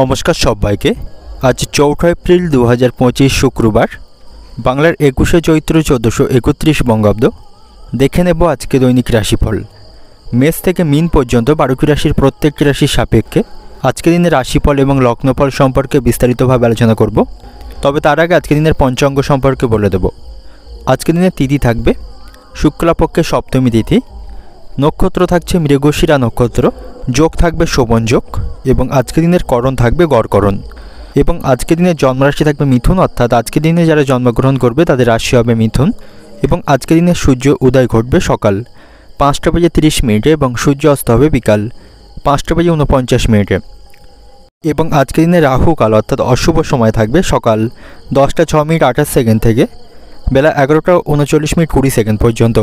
নমস্কার সবাইকে। আজ 4 এপ্রিল 2025 শুক্রবার, বাংলার 21শে চৈত্র 1431 বঙ্গাব্দ। দেখে নেব আজকে দৈনিক রাশিফল। মেষ থেকে মীন পর্যন্ত 12টি রাশির প্রত্যেকটি রাশির সাপেক্ষে আজকে দিনের রাশিফল এবং লগ্নফল সম্পর্কে বিস্তারিতভাবে আলোচনা করব। তবে তার আগে আজকে দিনের পঞ্চাঙ্গ সম্পর্কে বলে দেব। আজকে দিনের তিথি থাকবে শুক্লাপক্ষের সপ্তমী তিথি, নক্ষত্র থাকছে মৃগশিরা নক্ষত্র, যোগ থাকবে শোভন যোগ এবং আজকে দিনের করণ থাকবে গড়করণ। এবং আজকে দিনের জন্মরাশি থাকবে মিথুন, অর্থাৎ আজকে দিনে যারা জন্মগ্রহণ করবে তাদের রাশি হবে মিথুন। এবং আজকে দিনের সূর্য উদয় ঘটবে সকাল 5টা বেজে 30 মিনিটে এবং সূর্য অস্ত হবে বিকাল 5টা বেজে 49 মিনিটে। এবং আজকে দিনে রাহু কাল অর্থাৎ অশুভ সময় থাকবে সকাল 10টা 6 মিনিট 28 সেকেন্ড থেকে বেলা 11টা 39 মিনিট 20 সেকেন্ড পর্যন্ত।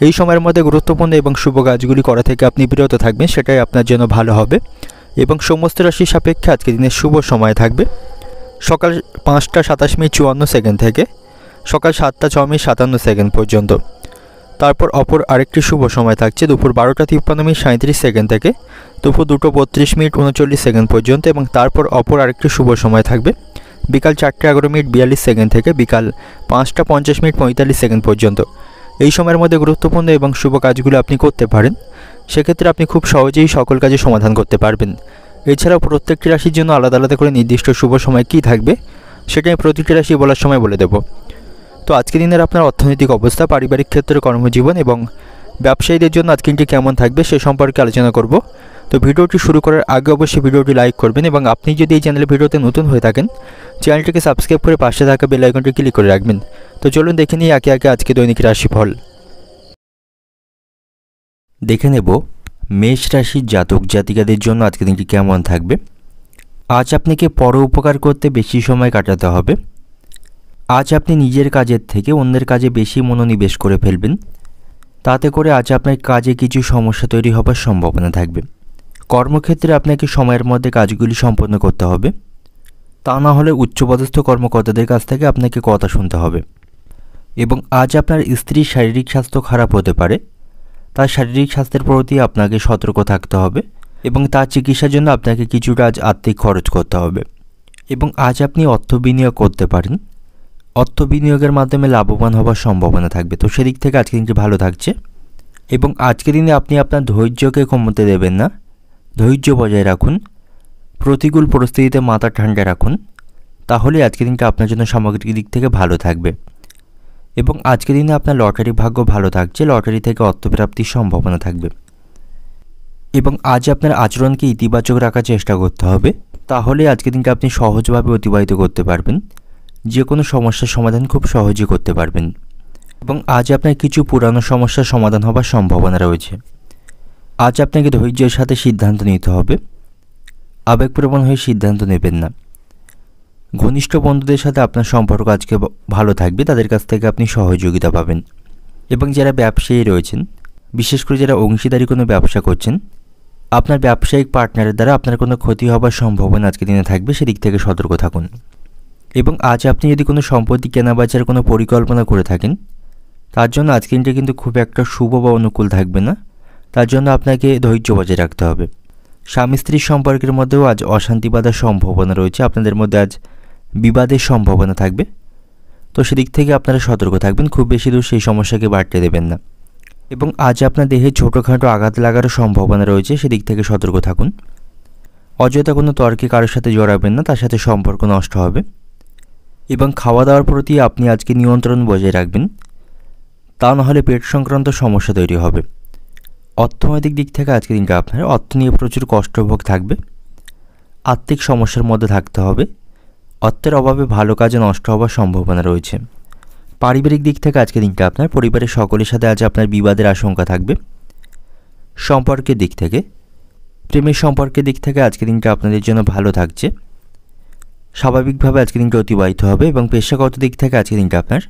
এই সময়ের মধ্যে গুরুত্বপূর্ণ এবং শুভ কাজগুলি করা থেকে আপনি বিরত থাকবেন, সেটাই আপনার জন্য ভালো হবে। এবং সমস্ত রাশির সাপেক্ষে আজকে দিনের শুভ সময় থাকবে সকাল 5টা 27 মিনিট 54 সেকেন্ড থেকে সকাল 7টা 6 মিনিট 57 সেকেন্ড পর্যন্ত। তারপর অপর আরেকটি শুভ সময় থাকছে দুপুর 12টা 53 মিনিট 37 সেকেন্ড থেকে দুপুর 2টা 32 মিনিট 39 সেকেন্ড পর্যন্ত। এবং তারপর অপর আরেকটি শুভ সময় থাকবে বিকাল 4টা 11 মিনিট 42 সেকেন্ড থেকে বিকাল 5টা 50 মিনিট 45 সেকেন্ড পর্যন্ত। এই সময়ের মধ্যে গুরুত্বপূর্ণ এবং শুভ কাজগুলো আপনি করতে পারেন, সেক্ষেত্রে আপনি খুব সহজেই সকল কাজে সমাধান করতে পারবেন। এছাড়াও প্রত্যেকটি রাশির জন্য আলাদা আলাদা করে নির্দিষ্ট শুভ সময় কী থাকবে সেটা আমি প্রতিটি রাশি বলার সময় বলে দেব। তো আজকে দিনের আপনার অর্থনৈতিক অবস্থা, পারিবারিক ক্ষেত্রে, কর্মজীবন এবং ব্যবসায়ীদের জন্য আজকে দিনটি কেমন থাকবে সে সম্পর্কে আলোচনা করব। তো ভিডিওটি শুরু করার আগে অবশ্যই ভিডিওটি লাইক করবেন এবং আপনি যদি এই চ্যানেলে ভিডিওতে নতুন হয়ে থাকেন চ্যানেলটিকে সাবস্ক্রাইব করে পাশে থাকা বেল আইকনটি ক্লিক করে রাখবেন। তো চলুন দেখে নিই একে একে আজকে দৈনিক রাশিফল। দেখে নেব মেষ রাশির জাতক জাতিকাদের জন্য আজকে দিনটি কেমন থাকবে। আজ আপনাকে পর উপকার করতে বেশি সময় কাটাতে হবে। আজ আপনি নিজের কাজের থেকে অন্যের কাজে বেশি মনোনিবেশ করে ফেলবেন, তাতে করে আজ আপনার কাজে কিছু সমস্যা তৈরি হবার সম্ভাবনা থাকবে। কর্মক্ষেত্রে আপনাকে সময়ের মধ্যে কাজগুলি সম্পন্ন করতে হবে, তা না হলে উচ্চপদস্থ কর্মকর্তাদের কাছ থেকে আপনাকে কথা শুনতে হবে। এবং আজ আপনার স্ত্রীর শারীরিক স্বাস্থ্য খারাপ হতে পারে, তার শারীরিক স্বাস্থ্যের প্রতি আপনাকে সতর্ক থাকতে হবে এবং তার চিকিৎসার জন্য আপনাকে কিছুটা আজ আর্থিক খরচ করতে হবে। এবং আজ আপনি অর্থ বিনিয়োগ করতে পারেন, অর্থ বিনিয়োগের মাধ্যমে লাভবান হওয়ার সম্ভাবনা থাকবে। তো সেদিক থেকে আজকে দিনটি ভালো থাকছে। এবং আজকে দিনে আপনি আপনার ধৈর্যকে কমতে দেবেন না, ধৈর্য বজায় রাখুন, প্রতিকূল পরিস্থিতিতে মাথা ঠান্ডা রাখুন, তাহলে আজকে দিনটা আপনার জন্য সামগ্রিক দিক থেকে ভালো থাকবে। এবং আজকে দিনে আপনার লটারি ভাগ্য ভালো থাকছে, লটারি থেকে অর্থপ্রাপ্তির সম্ভাবনা থাকবে। এবং আজ আপনার আচরণকে ইতিবাচক রাখার চেষ্টা করতে হবে, তাহলে আজকে দিনটা আপনি সহজভাবে অতিবাহিত করতে পারবেন, যে কোনো সমস্যার সমাধান খুব সহজে করতে পারবেন। এবং আজ আপনার কিছু পুরানো সমস্যার সমাধান হবার সম্ভাবনা রয়েছে। আজ আপনাকে ধৈর্যের সাথে সিদ্ধান্ত নিতে হবে, আবেগপ্রবণ হয়ে সিদ্ধান্ত নেবেন না। ঘনিষ্ঠ বন্ধুদের সাথে আপনার সম্পর্ক আজকে ভালো থাকবে, তাদের কাছ থেকে আপনি সহযোগিতা পাবেন। এবং যারা ব্যবসায়ী রয়েছেন, বিশেষ করে যারা অংশীদারি কোনো ব্যবসা করছেন, আপনার ব্যবসায়িক পার্টনারের দ্বারা আপনার কোনো ক্ষতি হবার সম্ভাবনা আজকে দিনে থাকবে, সেদিক থেকে সতর্ক থাকুন। এবং আজ আপনি যদি কোনো সম্পত্তি কেনাবেচার কোনো পরিকল্পনা করে থাকেন, তার জন্য আজকে দিনটা কিন্তু খুব একটা শুভ বা অনুকূল থাকবে না, তার জন্য আপনাকে ধৈর্য বজায় রাখতে হবে। স্বামী স্ত্রীর সম্পর্কের মধ্যেও আজ অশান্তি বাঁধার সম্ভাবনা রয়েছে, আপনাদের মধ্যে আজ বিবাদের সম্ভাবনা থাকবে। তো সেদিক থেকে আপনারা সতর্ক থাকবেন, খুব বেশি দূর সেই সমস্যাকে বাড়তে দেবেন না। এবং আজ আপনার দেহে ছোটোখাটো আঘাত লাগারও সম্ভাবনা রয়েছে, সেদিক থেকে সতর্ক থাকুন। অযথা কোনো তর্কে কারোর সাথে জড়াবেন না, তার সাথে সম্পর্ক নষ্ট হবে। এবং খাওয়া দাওয়ার প্রতি আপনি আজকে নিয়ন্ত্রণ বজায় রাখবেন, তা নাহলে পেট সংক্রান্ত সমস্যা তৈরি হবে। অর্থনৈতিক দিক থেকে আজকে দিনটা আপনার অর্থ নিয়ে প্রচুর কষ্টভোগ থাকবে, আর্থিক সমস্যার মধ্যে থাকতে হবে, অর্থের অভাবে ভালো কাজে নষ্ট হওয়ার সম্ভাবনা রয়েছে। পারিবারিক দিক থেকে আজকে দিনটা আপনার পরিবারের সকলের সাথে আজ আপনার বিবাদের আশঙ্কা থাকবে। সম্পর্কের দিক থেকে, প্রেমের সম্পর্কের দিক থেকে আজকে দিনটা আপনাদের জন্য ভালো থাকছে, স্বাভাবিকভাবে আজকে দিনটা অতিবাহিত হবে। এবং পেশাগত দিক থেকে আজকে দিনটা আপনার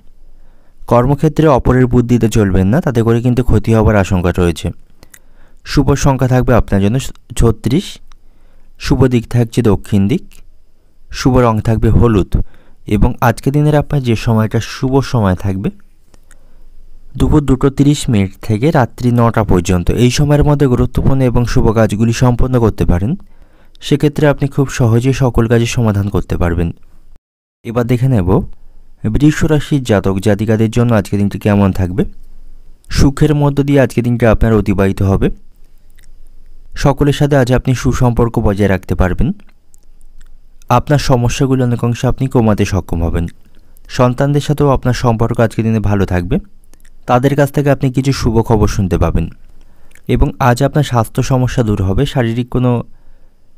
কর্মক্ষেত্রে অপরের বুদ্ধিতে চলবেন না, তাতে করে কিন্তু ক্ষতি হওয়ার আশঙ্কা রয়েছে। শুভ সংখ্যা থাকবে আপনার জন্য 36, শুভ দিক থাকছে দক্ষিণ দিক, শুভ রং থাকবে হলুদ। এবং আজকে দিনের আপনার যে সময়টা শুভ সময় থাকবে দুপুর 2টা 30 মিনিট থেকে রাত্রি 9টা পর্যন্ত, এই সময়ের মধ্যে গুরুত্বপূর্ণ এবং শুভ কাজগুলি সম্পন্ন করতে পারেন, সেক্ষেত্রে আপনি খুব সহজেই সকল কাজের সমাধান করতে পারবেন। এবার দেখে নেব বৃষ রাশির জাতক জাতিকাদের জন্য আজকের দিনটি কেমন থাকবে। সুখের মধ্য দিয়ে আজকের দিনটি আপনার অতিবাহিত হবে। সকলের সাথে আজ আপনি সুসম্পর্ক বজায় রাখতে পারবেন। আপনার সমস্যাগুলো অনেকাংশে আপনি কমাতে সক্ষম হবেন। সন্তানদের সাথেও আপনার সম্পর্ক আজকের দিনে ভালো থাকবে। তাদের কাছ থেকে আপনি কিছু শুভ খবর শুনতে পাবেন এবং আজ আপনার স্বাস্থ্য সমস্যা দূর হবে। শারীরিক কোনো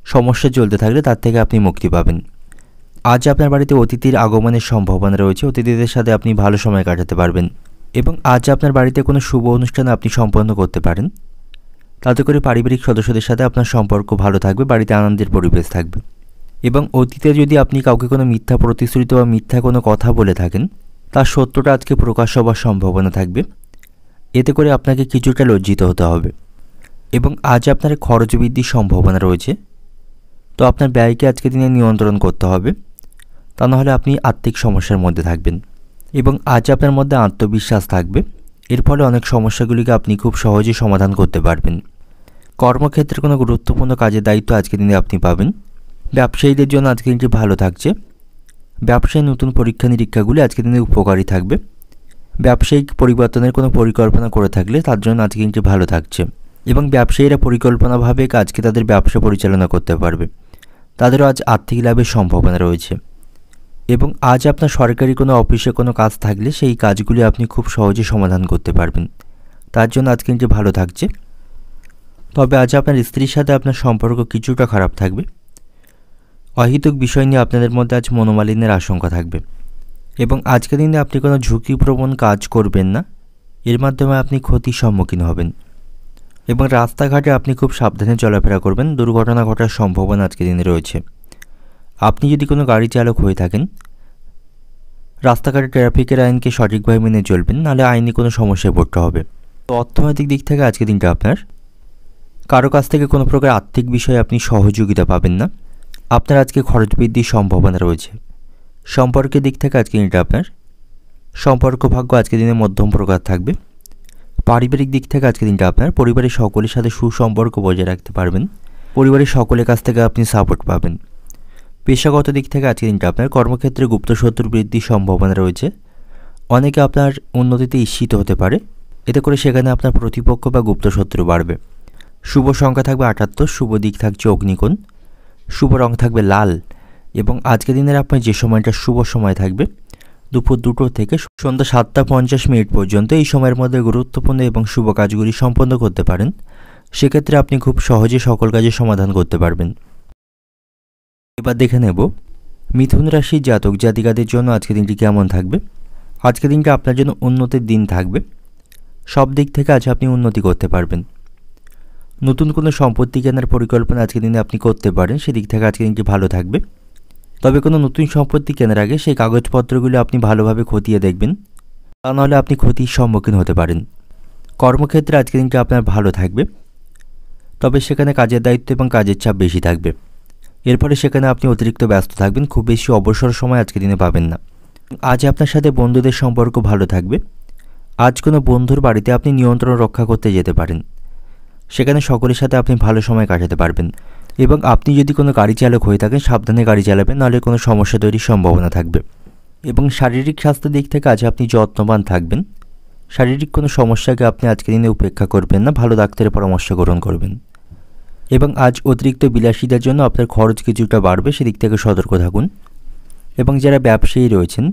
সমস্যা চলতে থাকলে তার থেকে আপনি মুক্তি পাবেন। আজ আপনার বাড়িতে অতিথির আগমনের সম্ভাবনা রয়েছে। অতিথিদের সাথে আপনি ভালো সময় কাটাতে পারবেন এবং আজ আপনার বাড়িতে কোনো শুভ অনুষ্ঠান আপনি সম্পন্ন করতে পারেন। তাতে করে পারিবারিক সদস্যদের সাথে আপনার সম্পর্ক ভালো থাকবে, বাড়িতে আনন্দের পরিবেশ থাকবে। এবং অতীতে যদি আপনি কাউকে কোনো মিথ্যা প্রতিশ্রুতি বা মিথ্যা কোনো কথা বলে থাকেন, তার সত্যটা আজকে প্রকাশ হওয়ার সম্ভাবনা থাকবে। এতে করে আপনাকে কিছুটা লজ্জিত হতে হবে এবং আজ আপনার খরচ বৃদ্ধির সম্ভাবনা রয়েছে। তো আপনার ব্যয়কে আজকে দিনে নিয়ন্ত্রণ করতে হবে, তা নাহলে আপনি আর্থিক সমস্যার মধ্যে থাকবেন। এবং আজ আপনার মধ্যে আত্মবিশ্বাস থাকবে। এর ফলে অনেক সমস্যাগুলিকে আপনি খুব সহজেই সমাধান করতে পারবেন। কর্মক্ষেত্রে কোনো গুরুত্বপূর্ণ কাজের দায়িত্ব আজকের দিনে আপনি পাবেন। ব্যবসায়ীদের জন্য আজকের দিনটি ভালো থাকছে। ব্যবসায়ী নতুন পরীক্ষা নিরীক্ষাগুলি আজকের দিনে উপকারী থাকবে। ব্যবসায়িক পরিবর্তনের কোনো পরিকল্পনা করে থাকলে তার জন্য আজকের দিনটি ভালো থাকছে এবং ব্যবসায়ীরা পরিকল্পনাভাবে আজকে তাদের ব্যবসা পরিচালনা করতে পারবে। তাদেরও আজ আর্থিক লাভের সম্ভাবনা রয়েছে এবং আজ আপনার সরকারি কোনো অফিসে কোনো কাজ থাকলে সেই কাজগুলি আপনি খুব সহজে সমাধান করতে পারবেন। তার জন্য আজকে দিনটি ভালো থাকছে। তবে আজ আপনার স্ত্রীর সাথে আপনার সম্পর্ক কিছুটা খারাপ থাকবে। অহিতুক বিষয় নিয়ে আপনাদের মধ্যে আজ মনোমালিন্যের আশঙ্কা থাকবে এবং আজকের দিনে আপনি কোনো ঝুঁকিপ্রবণ কাজ করবেন না। এর মাধ্যমে আপনি ক্ষতির সম্মুখীন হবেন এবং রাস্তাঘাটে আপনি খুব সাবধানে চলাফেরা করবেন। দুর্ঘটনা ঘটার সম্ভাবনা আজকের দিনে রয়েছে। আপনি যদি কোনো গাড়ি চালক হয়ে থাকেন, রাস্তাঘাটে ট্রাফিকের আইনকে সঠিকভাবে মেনে চলবেন, নাহলে আইনি কোনো সমস্যায় পড়তে হবে। তো অর্থনৈতিক দিক থেকে আজকের দিনটা আপনার কারো কাছ থেকে কোনো প্রকার আর্থিক বিষয়ে আপনি সহযোগিতা পাবেন না। আপনার আজকে খরচ বৃদ্ধির সম্ভাবনা রয়েছে। সম্পর্কের দিক থেকে আজকে দিনটা আপনার সম্পর্ক ভাগ্য আজকের দিনে মধ্যম প্রকার থাকবে। পারিবারিক দিক থেকে আজকের দিনটা আপনার পরিবারের সকলের সাথে সুসম্পর্ক বজায় রাখতে পারবেন। পরিবারের সকলের কাছ থেকে আপনি সাপোর্ট পাবেন। পেশাগত দিক থেকে আজকের দিনটা আপনার কর্মক্ষেত্রে গুপ্ত শত্রু বৃদ্ধির সম্ভাবনা রয়েছে। অনেকে আপনার উন্নতিতে ঈর্ষিত হতে পারে। এতে করে সেখানে আপনার প্রতিপক্ষ বা গুপ্ত শত্রু বাড়বে। শুভ সংখ্যা থাকবে 78, শুভ দিক থাকছে অগ্নিকোণ, শুভ রং থাকবে লাল এবং আজকের দিনের আপনার যে সময়টা শুভ সময় থাকবে দুপুর 2টো থেকে সন্ধ্যা 7:50 পর্যন্ত। এই সময়ের মধ্যে গুরুত্বপূর্ণ এবং শুভ কাজগুলি সম্পন্ন করতে পারেন। সেক্ষেত্রে আপনি খুব সহজে সকল কাজের সমাধান করতে পারবেন। এবার দেখে নেব মিথুন রাশির জাতক জাতিকাদের জন্য আজকের দিনটি কেমন থাকবে। আজকের দিনটা আপনার জন্য উন্নতির দিন থাকবে। সব দিক থেকে আজ আপনি উন্নতি করতে পারবেন। নতুন কোনো সম্পত্তি কেনার পরিকল্পনা আজকের দিনে আপনি করতে পারেন। সেদিক থেকে আজকের দিনটি ভালো থাকবে। তবে কোনো নতুন সম্পত্তি কেনার আগে সেই কাগজপত্রগুলো আপনি ভালোভাবে খতিয়ে দেখবেন, তা নাহলে আপনি ক্ষতির সম্মুখীন হতে পারেন। কর্মক্ষেত্রে আজকের দিনটি আপনার ভালো থাকবে, তবে সেখানে কাজের দায়িত্ব এবং কাজের চাপ বেশি থাকবে। এর ফলে সেখানে আপনি অতিরিক্ত ব্যস্ত থাকবেন। খুব বেশি অবসর সময় আজকের দিনে পাবেন না। আজ আপনার সাথে বন্ধুদের সম্পর্ক ভালো থাকবে। আজ কোনো বন্ধুর বাড়িতে আপনি নিয়ন্ত্রণ রক্ষা করতে যেতে পারেন। সেখানে সকলের সাথে আপনি ভালো সময় কাটাতে পারবেন এবং আপনি যদি কোনো গাড়ি চালক হয়ে থাকেন সাবধানে গাড়ি চালাবেন, নাহলে কোনো সমস্যা তৈরির সম্ভাবনা থাকবে। এবং শারীরিক স্বাস্থ্যের দিক থেকে আজ আপনি যত্নবান থাকবেন। শারীরিক কোনো সমস্যাকে আপনি আজকের দিনে উপেক্ষা করবেন না, ভালো ডাক্তারের পরামর্শ গ্রহণ করবেন। এবং আজ অতিরিক্ত বিলাসিতার জন্য আপনার খরচ কিছুটা বাড়বে, সেদিক থেকে সতর্ক থাকুন। এবং যারা ব্যবসায়ী রয়েছেন,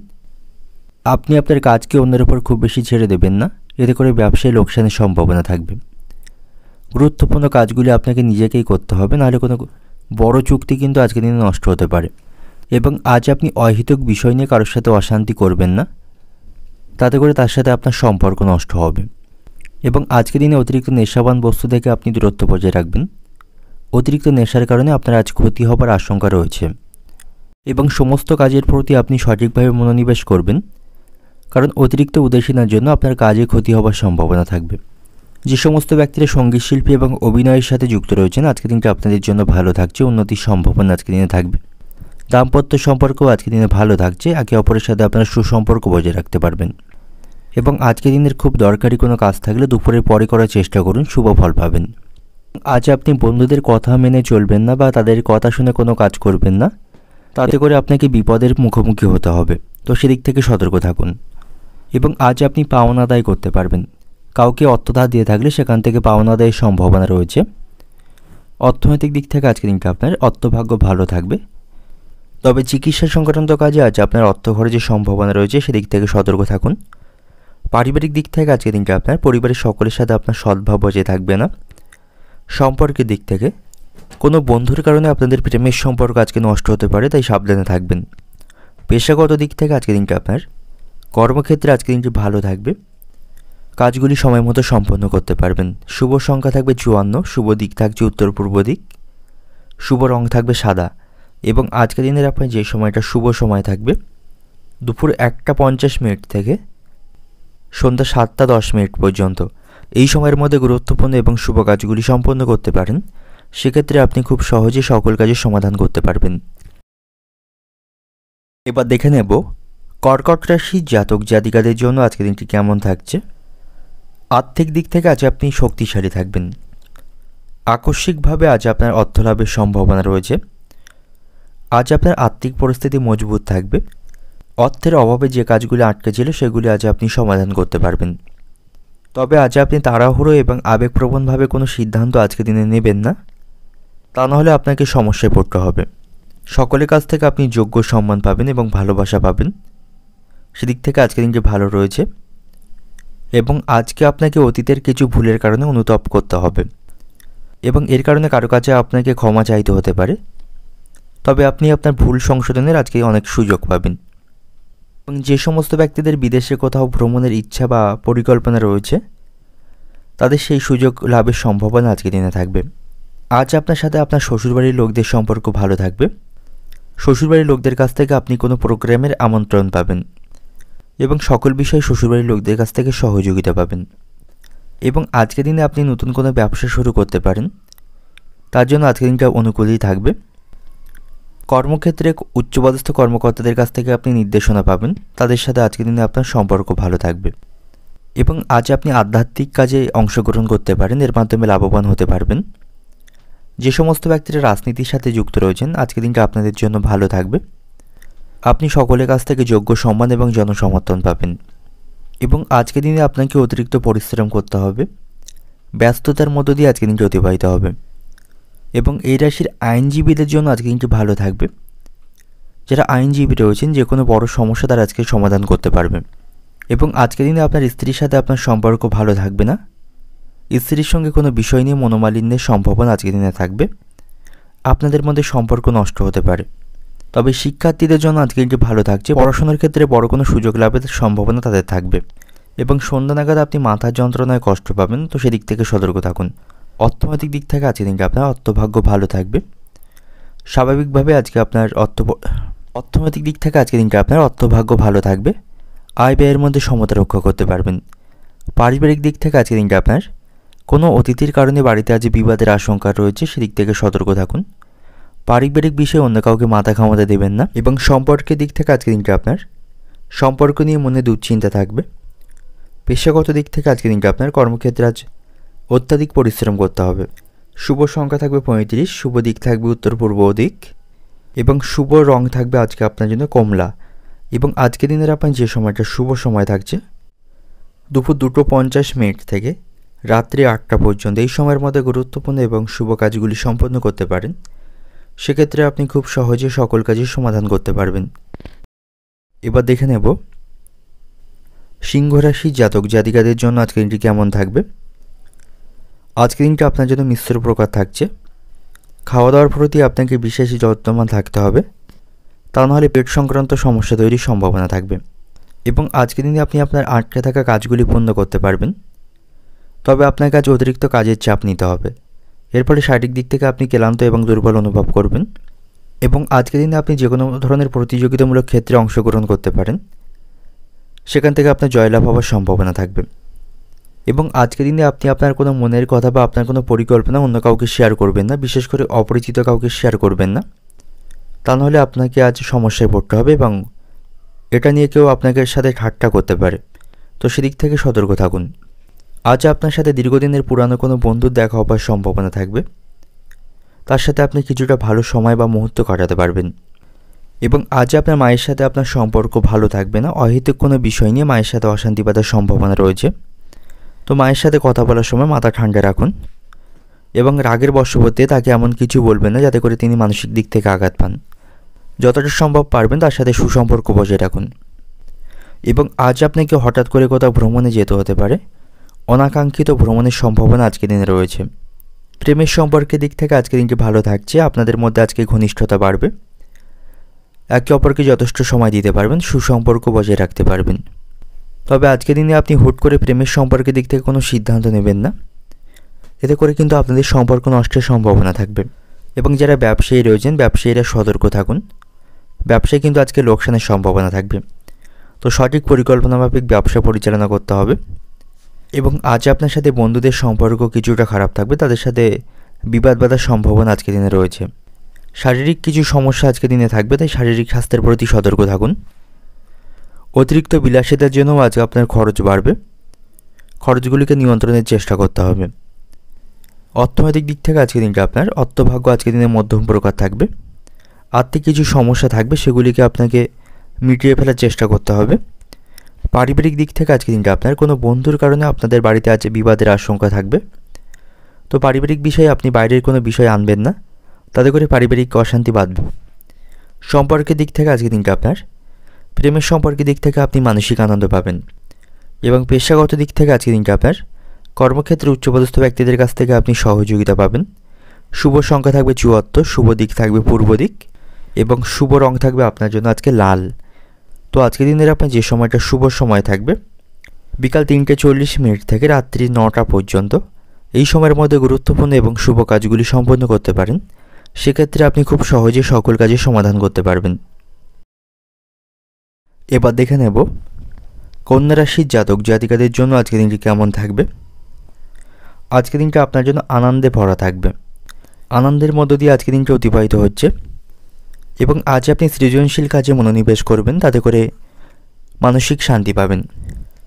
আপনি আপনার কাজকে অন্যের উপর খুব বেশি ছেড়ে দেবেন না, এতে করে ব্যবসায় লোকসানের সম্ভাবনা থাকবে। গুরুত্বপূর্ণ কাজগুলি আপনাকে নিজেকেই করতে হবে, নাহলে কোনো বড় চুক্তি কিন্তু আজকের দিনে নষ্ট হতে পারে। এবং আজ আপনি অহেতুক বিষয় নিয়ে কারোর সাথে অশান্তি করবেন না, তাতে করে তার সাথে আপনার সম্পর্ক নষ্ট হবে। এবং আজকের দিনে অতিরিক্ত নেশাবান বস্তু থেকে আপনি দূরত্ব বজায় রাখবেন। অতিরিক্ত নেশার কারণে আপনার আজ ক্ষতি হবার আশঙ্কা রয়েছে। এবং সমস্ত কাজের প্রতি আপনি সঠিকভাবে মনোনিবেশ করবেন, কারণ অতিরিক্ত উদাসীনার জন্য আপনার কাজে ক্ষতি হবার সম্ভাবনা থাকবে। যে সমস্ত ব্যক্তিরা সঙ্গীত শিল্পী এবং অভিনয়ের সাথে যুক্ত রয়েছেন, আজকের দিনটা আপনাদের জন্য ভালো থাকছে। উন্নতির সম্ভাবনা আজকের দিনে থাকবে। দাম্পত্য সম্পর্কও আজকের দিনে ভালো থাকছে। একে অপরের সাথে আপনারা সুসম্পর্ক বজায় রাখতে পারবেন। এবং আজকের দিনের খুব দরকারি কোনো কাজ থাকলে দুপুরের পরে করার চেষ্টা করুন, শুভ ফল পাবেন। আজ আপনি বন্ধুদের কথা মেনে চলবেন না বা তাদের কথা শুনে কোনো কাজ করবেন না, তাতে করে আপনাকে বিপদের মুখোমুখি হতে হবে। তো সেদিক থেকে সতর্ক থাকুন। এবং আজ আপনি পাওনা আদায় করতে পারবেন। কাউকে অর্থ ধার দিয়ে থাকলে সেখান থেকে পাওনা আদায়ের সম্ভাবনা রয়েছে। অর্থনৈতিক দিক থেকে আজকের দিনটা আপনার অর্থভাগ্য ভালো থাকবে। তবে চিকিৎসা সংক্রান্ত কাজে আজ আপনার অর্থ খরচের সম্ভাবনা রয়েছে, সেদিক থেকে সতর্ক থাকুন। পারিবারিক দিক থেকে আজকের দিনটা আপনার পরিবারের সকলের সাথে আপনার সদ্ভাব বজায় থাকবে না। সম্পর্কের দিক থেকে কোনো বন্ধুর কারণে আপনাদের প্রেমের সম্পর্ক আজকে নষ্ট হতে পারে, তাই সাবধানে থাকবেন। পেশাগত দিক থেকে আজকের দিনটা আপনার কর্মক্ষেত্রে আজকের দিনটি ভালো থাকবে। কাজগুলি সময় মতো সম্পন্ন করতে পারবেন। শুভ সংখ্যা থাকবে 54, শুভ দিক থাকছে উত্তর পূর্ব দিক, শুভ রং থাকবে সাদা। এবং আজকের দিনের আপনার যে সময়টা শুভ সময় থাকবে দুপুর 1:50 থেকে সন্ধ্যা 7:10 পর্যন্ত। এই সময়ের মধ্যে গুরুত্বপূর্ণ এবং শুভ কাজগুলি সম্পন্ন করতে পারেন। সেক্ষেত্রে আপনি খুব সহজে সকল কাজের সমাধান করতে পারবেন। এবার দেখে নেব কর্কট রাশির জাতক জাতিকাদের জন্য আজকের দিনটি কেমন থাকছে। আর্থিক দিক থেকে আজ আপনি শক্তিশালী থাকবেন। আকস্মিকভাবে আজ আপনার অর্থলাভের সম্ভাবনা রয়েছে। আজ আপনার আর্থিক পরিস্থিতি মজবুত থাকবে। অর্থের অভাবে যে কাজগুলি আটকে ছিল সেগুলি আজ আপনি সমাধান করতে পারবেন। তবে আজ আপনি তাড়াহুড়ো এবং আবেগপ্রবণভাবে কোনো সিদ্ধান্ত আজকের দিনে নেবেন না, তা নাহলে আপনাকে সমস্যায় পড়তে হবে। সকলের কাছ থেকে আপনি যোগ্য সম্মান পাবেন এবং ভালোবাসা পাবেন। সেদিক থেকে আজকের দিনটি ভালো রয়েছে। এবং আজকে আপনাকে অতীতের কিছু ভুলের কারণে অনুতাপ করতে হবে এবং এর কারণে কারো কাছে আপনাকে ক্ষমা চাইতে হতে পারে। তবে আপনি আপনার ভুল সংশোধনের আজকে অনেক সুযোগ পাবেন। এবং যে সমস্ত ব্যক্তিদের বিদেশে কোথাও ভ্রমণের ইচ্ছা বা পরিকল্পনা রয়েছে তাদের সেই সুযোগ লাভের সম্ভাবনা আজকের দিনে থাকবে। আজ আপনার সাথে আপনার শ্বশুরবাড়ির লোকদের সম্পর্ক ভালো থাকবে। শ্বশুরবাড়ির লোকদের কাছ থেকে আপনি কোনো প্রোগ্রামের আমন্ত্রণ পাবেন এবং সকল বিষয়ে শ্বশুরবাড়ির লোকদের কাছ থেকে সহযোগিতা পাবেন। এবং আজকের দিনে আপনি নতুন কোনো ব্যবসা শুরু করতে পারেন, তার জন্য আজকের দিনটা অনুকূলই থাকবে। কর্মক্ষেত্রে উচ্চপদস্থ কর্মকর্তাদের কাছ থেকে আপনি নির্দেশনা পাবেন, তাদের সাথে আজকের দিনে আপনার সম্পর্ক ভালো থাকবে। এবং আজ আপনি আধ্যাত্মিক কাজে অংশগ্রহণ করতে পারেন, এর মাধ্যমে লাভবান হতে পারবেন। যে সমস্ত ব্যক্তিরা রাজনীতির সাথে যুক্ত রয়েছেন আজকের দিনটা আপনাদের জন্য ভালো থাকবে। আপনি সকলের কাছ থেকে যোগ্য সম্মান এবং জনসমর্থন পাবেন। এবং আজকের দিনে আপনাকে অতিরিক্ত পরিশ্রম করতে হবে, ব্যস্ততার মধ্য দিয়ে আজকের দিনটি অতিবাহিত হবে। এবং এই রাশির আইনজীবীদের জন্য আজকের দিনটি ভালো থাকবে। যারা আইনজীবী রয়েছেন যে কোনো বড় সমস্যা তারা আজকে সমাধান করতে পারবে। এবং আজকের দিনে আপনার স্ত্রীর সাথে আপনার সম্পর্ক ভালো থাকবে না। স্ত্রীর সঙ্গে কোনো বিষয় নিয়ে মনোমালিন্যের সম্ভাবনা আজকের দিনে থাকবে। আপনাদের মধ্যে সম্পর্ক নষ্ট হতে পারে। তবে শিক্ষার্থীদের জন্য আজকের দিনটি ভালো থাকছে। পড়াশোনার ক্ষেত্রে বড় কোনো সুযোগ লাভের সম্ভাবনা তাদের থাকবে। এবং সন্ধ্যা নাগাদ আপনি মাথার যন্ত্রণায় কষ্ট পাবেন, তো সেদিক থেকে সতর্ক থাকুন। অর্থনৈতিক দিক থেকে আজকের দিনটি আপনার অর্থভাগ্য ভালো থাকবে। স্বাভাবিকভাবে আজকে আপনার অর্থনৈতিক দিক থেকে আজকের দিনটা আপনার অর্থভাগ্য ভালো থাকবে। আয় ব্যয়ের মধ্যে সমতা রক্ষা করতে পারবেন। পারিবারিক দিক থেকে আজকের দিনটা আপনার কোনো অতিথির কারণে বাড়িতে আজ বিবাদের আশঙ্কা রয়েছে, সেদিক থেকে সতর্ক থাকুন। পারিবারিক বিষয়ে অন্য কাউকে মাথা ঘামাতে দেবেন না। এবং সম্পর্কের দিক থেকে আজকের দিনটা আপনার সম্পর্ক নিয়ে মনে দুশ্চিন্তা থাকবে। পেশাগত দিক থেকে আজকের দিনটা আপনার কর্মক্ষেত্রে আজ অত্যাধিক পরিশ্রম করতে হবে। শুভ সংখ্যা থাকবে 35, শুভ দিক থাকবে উত্তর পূর্ব দিক এবং শুভ রং থাকবে আজকে আপনার জন্য কমলা। এবং আজকের দিনের আপনার যে সময়টা শুভ সময় থাকছে দুপুর 2:50 থেকে রাত্রি 8টা পর্যন্ত। এই সময়ের মধ্যে গুরুত্বপূর্ণ এবং শুভ কাজগুলি সম্পন্ন করতে পারেন। সেক্ষেত্রে আপনি খুব সহজে সকল কাজের সমাধান করতে পারবেন। এবার দেখে নেব সিংহ রাশির জাতক জাতিকাদের জন্য আজকের দিনটি কেমন থাকবে। আজকের দিনটা আপনার জন্য মিশ্র প্রকার থাকছে। খাওয়া দাওয়ার প্রতি আপনাকে বিশেষ যত্নবান থাকতে হবে, তা নাহলে পেট সংক্রান্ত সমস্যা তৈরির সম্ভাবনা থাকবে। এবং আজকের দিনে আপনি আপনার আটকে থাকা কাজগুলি পূর্ণ করতে পারবেন। তবে আপনাকে আজ অতিরিক্ত কাজের চাপ নিতে হবে। এর ফলে শারীরিক দিক থেকে আপনি ক্লান্ত এবং দুর্বল অনুভব করবেন। এবং আজকের দিনে আপনি যে কোনো ধরনের প্রতিযোগিতামূলক ক্ষেত্রে অংশগ্রহণ করতে পারেন, সেখান থেকে আপনার জয়লাভ হওয়ার সম্ভাবনা থাকবে। এবং আজকের দিনে আপনি আপনার কোনো মনের কথা বা আপনার কোনো পরিকল্পনা অন্য কাউকে শেয়ার করবেন না, বিশেষ করে অপরিচিত কাউকে শেয়ার করবেন না, তা নাহলে আপনাকে আজ সমস্যায় পড়তে হবে এবং এটা নিয়ে কেউ আপনাকে সাথে ঠাট্টা করতে পারে। তো সেদিক থেকে সতর্ক থাকুন। আজ আপনার সাথে দীর্ঘদিনের পুরানো কোনো বন্ধুর দেখা হবার সম্ভাবনা থাকবে। তার সাথে আপনি কিছুটা ভালো সময় বা মুহূর্ত কাটাতে পারবেন। এবং আজ আপনার মায়ের সাথে আপনার সম্পর্ক ভালো থাকবে না। অহেতুক কোনো বিষয় নিয়ে মায়ের সাথে অশান্তি বাঁধার সম্ভাবনা রয়েছে। তো মায়ের সাথে কথা বলার সময় মাথা ঠান্ডা রাখুন এবং রাগের বশবর্তী তাকে এমন কিছু বলবেন না যাতে করে তিনি মানসিক দিক থেকে আঘাত পান। যতটা সম্ভব পারবেন তার সাথে সুসম্পর্ক বজায় রাখুন। এবং আজ আপনাকে হঠাৎ করে কোথাও ভ্রমণে যেতে হতে পারে। অনাকাঙ্ক্ষিত ভ্রমণের সম্ভাবনা আজকের দিনে রয়েছে। প্রেমের সম্পর্কের দিক থেকে আজকের দিনটি ভালো থাকছে। আপনাদের মধ্যে আজকে ঘনিষ্ঠতা বাড়বে। একে অপরকে যথেষ্ট সময় দিতে পারবেন, সুসম্পর্ক বজায় রাখতে পারবেন। তবে আজকের দিনে আপনি হুট করে প্রেমের সম্পর্কের দিক থেকে কোনো সিদ্ধান্ত নেবেন না। এতে করে কিন্তু আপনাদের সম্পর্ক নষ্টের সম্ভাবনা থাকবে। এবং যারা ব্যবসায়ী রয়েছেন, ব্যবসায়ীরা সতর্ক থাকুন। ব্যবসায় কিন্তু আজকে লোকসানের সম্ভাবনা থাকবে। তো সঠিক পরিকল্পনা মাফিক ব্যবসা পরিচালনা করতে হবে। এবং আজ আপনার সাথে বন্ধুদের সম্পর্ক কিছুটা খারাপ থাকবে। তাদের সাথে বিবাদ বাঁধার সম্ভাবনা আজকের দিনে রয়েছে। শারীরিক কিছু সমস্যা আজকের দিনে থাকবে, তাই শারীরিক স্বাস্থ্যের প্রতি সতর্ক থাকুন। অতিরিক্ত বিলাসিতার জন্যও আজকে আপনার খরচ বাড়বে। খরচগুলিকে নিয়ন্ত্রণের চেষ্টা করতে হবে। অর্থনৈতিক দিক থেকে আজকের দিনটা আপনার অর্থভাগ্য আজকের দিনে মধ্যম প্রকার থাকবে। আর্থিক কিছু সমস্যা থাকবে, সেগুলিকে আপনাকে মিটিয়ে ফেলার চেষ্টা করতে হবে। পারিবারিক দিক থেকে আজকের দিনটা আপনার কোনো বন্ধুর কারণে আপনাদের বাড়িতে আজ বিবাদের আশঙ্কা থাকবে। তো পারিবারিক বিষয়ে আপনি বাইরের কোনো বিষয় আনবেন না, তাতে করে পারিবারিক অশান্তি বাঁধবে। সম্পর্কের দিক থেকে আজকের দিনটা আপনার প্রেমের সম্পর্কের দিক থেকে আপনি মানসিক আনন্দ পাবেন। এবং পেশাগত দিক থেকে আজকের দিনটা আপনার কর্মক্ষেত্রে উচ্চপদস্থ ব্যক্তিদের কাছ থেকে আপনি সহযোগিতা পাবেন। শুভ সংখ্যা থাকবে 74, শুভ দিক থাকবে পূর্ব দিক এবং শুভ রং থাকবে আপনার জন্য আজকে লাল। তো আজকের দিনের আপনার যে সময়টা শুভ সময় থাকবে বিকাল 3:40 থেকে রাত্রি 9টা পর্যন্ত। এই সময়ের মধ্যে গুরুত্বপূর্ণ এবং শুভ কাজগুলি সম্পন্ন করতে পারেন। সেক্ষেত্রে আপনি খুব সহজে সকল কাজের সমাধান করতে পারবেন। এবার দেখে নেব কন্যা রাশির জাতক জাতিকাদের জন্য আজকের দিনটি কেমন থাকবে। আজকের দিনটা আপনার জন্য আনন্দে ভরা থাকবে। আনন্দের মধ্য দিয়ে আজকের দিনটি অতিবাহিত হচ্ছে। এবং আজ আপনি সৃজনশীল কাজে মনোনিবেশ করবেন, তাতে করে মানসিক শান্তি পাবেন।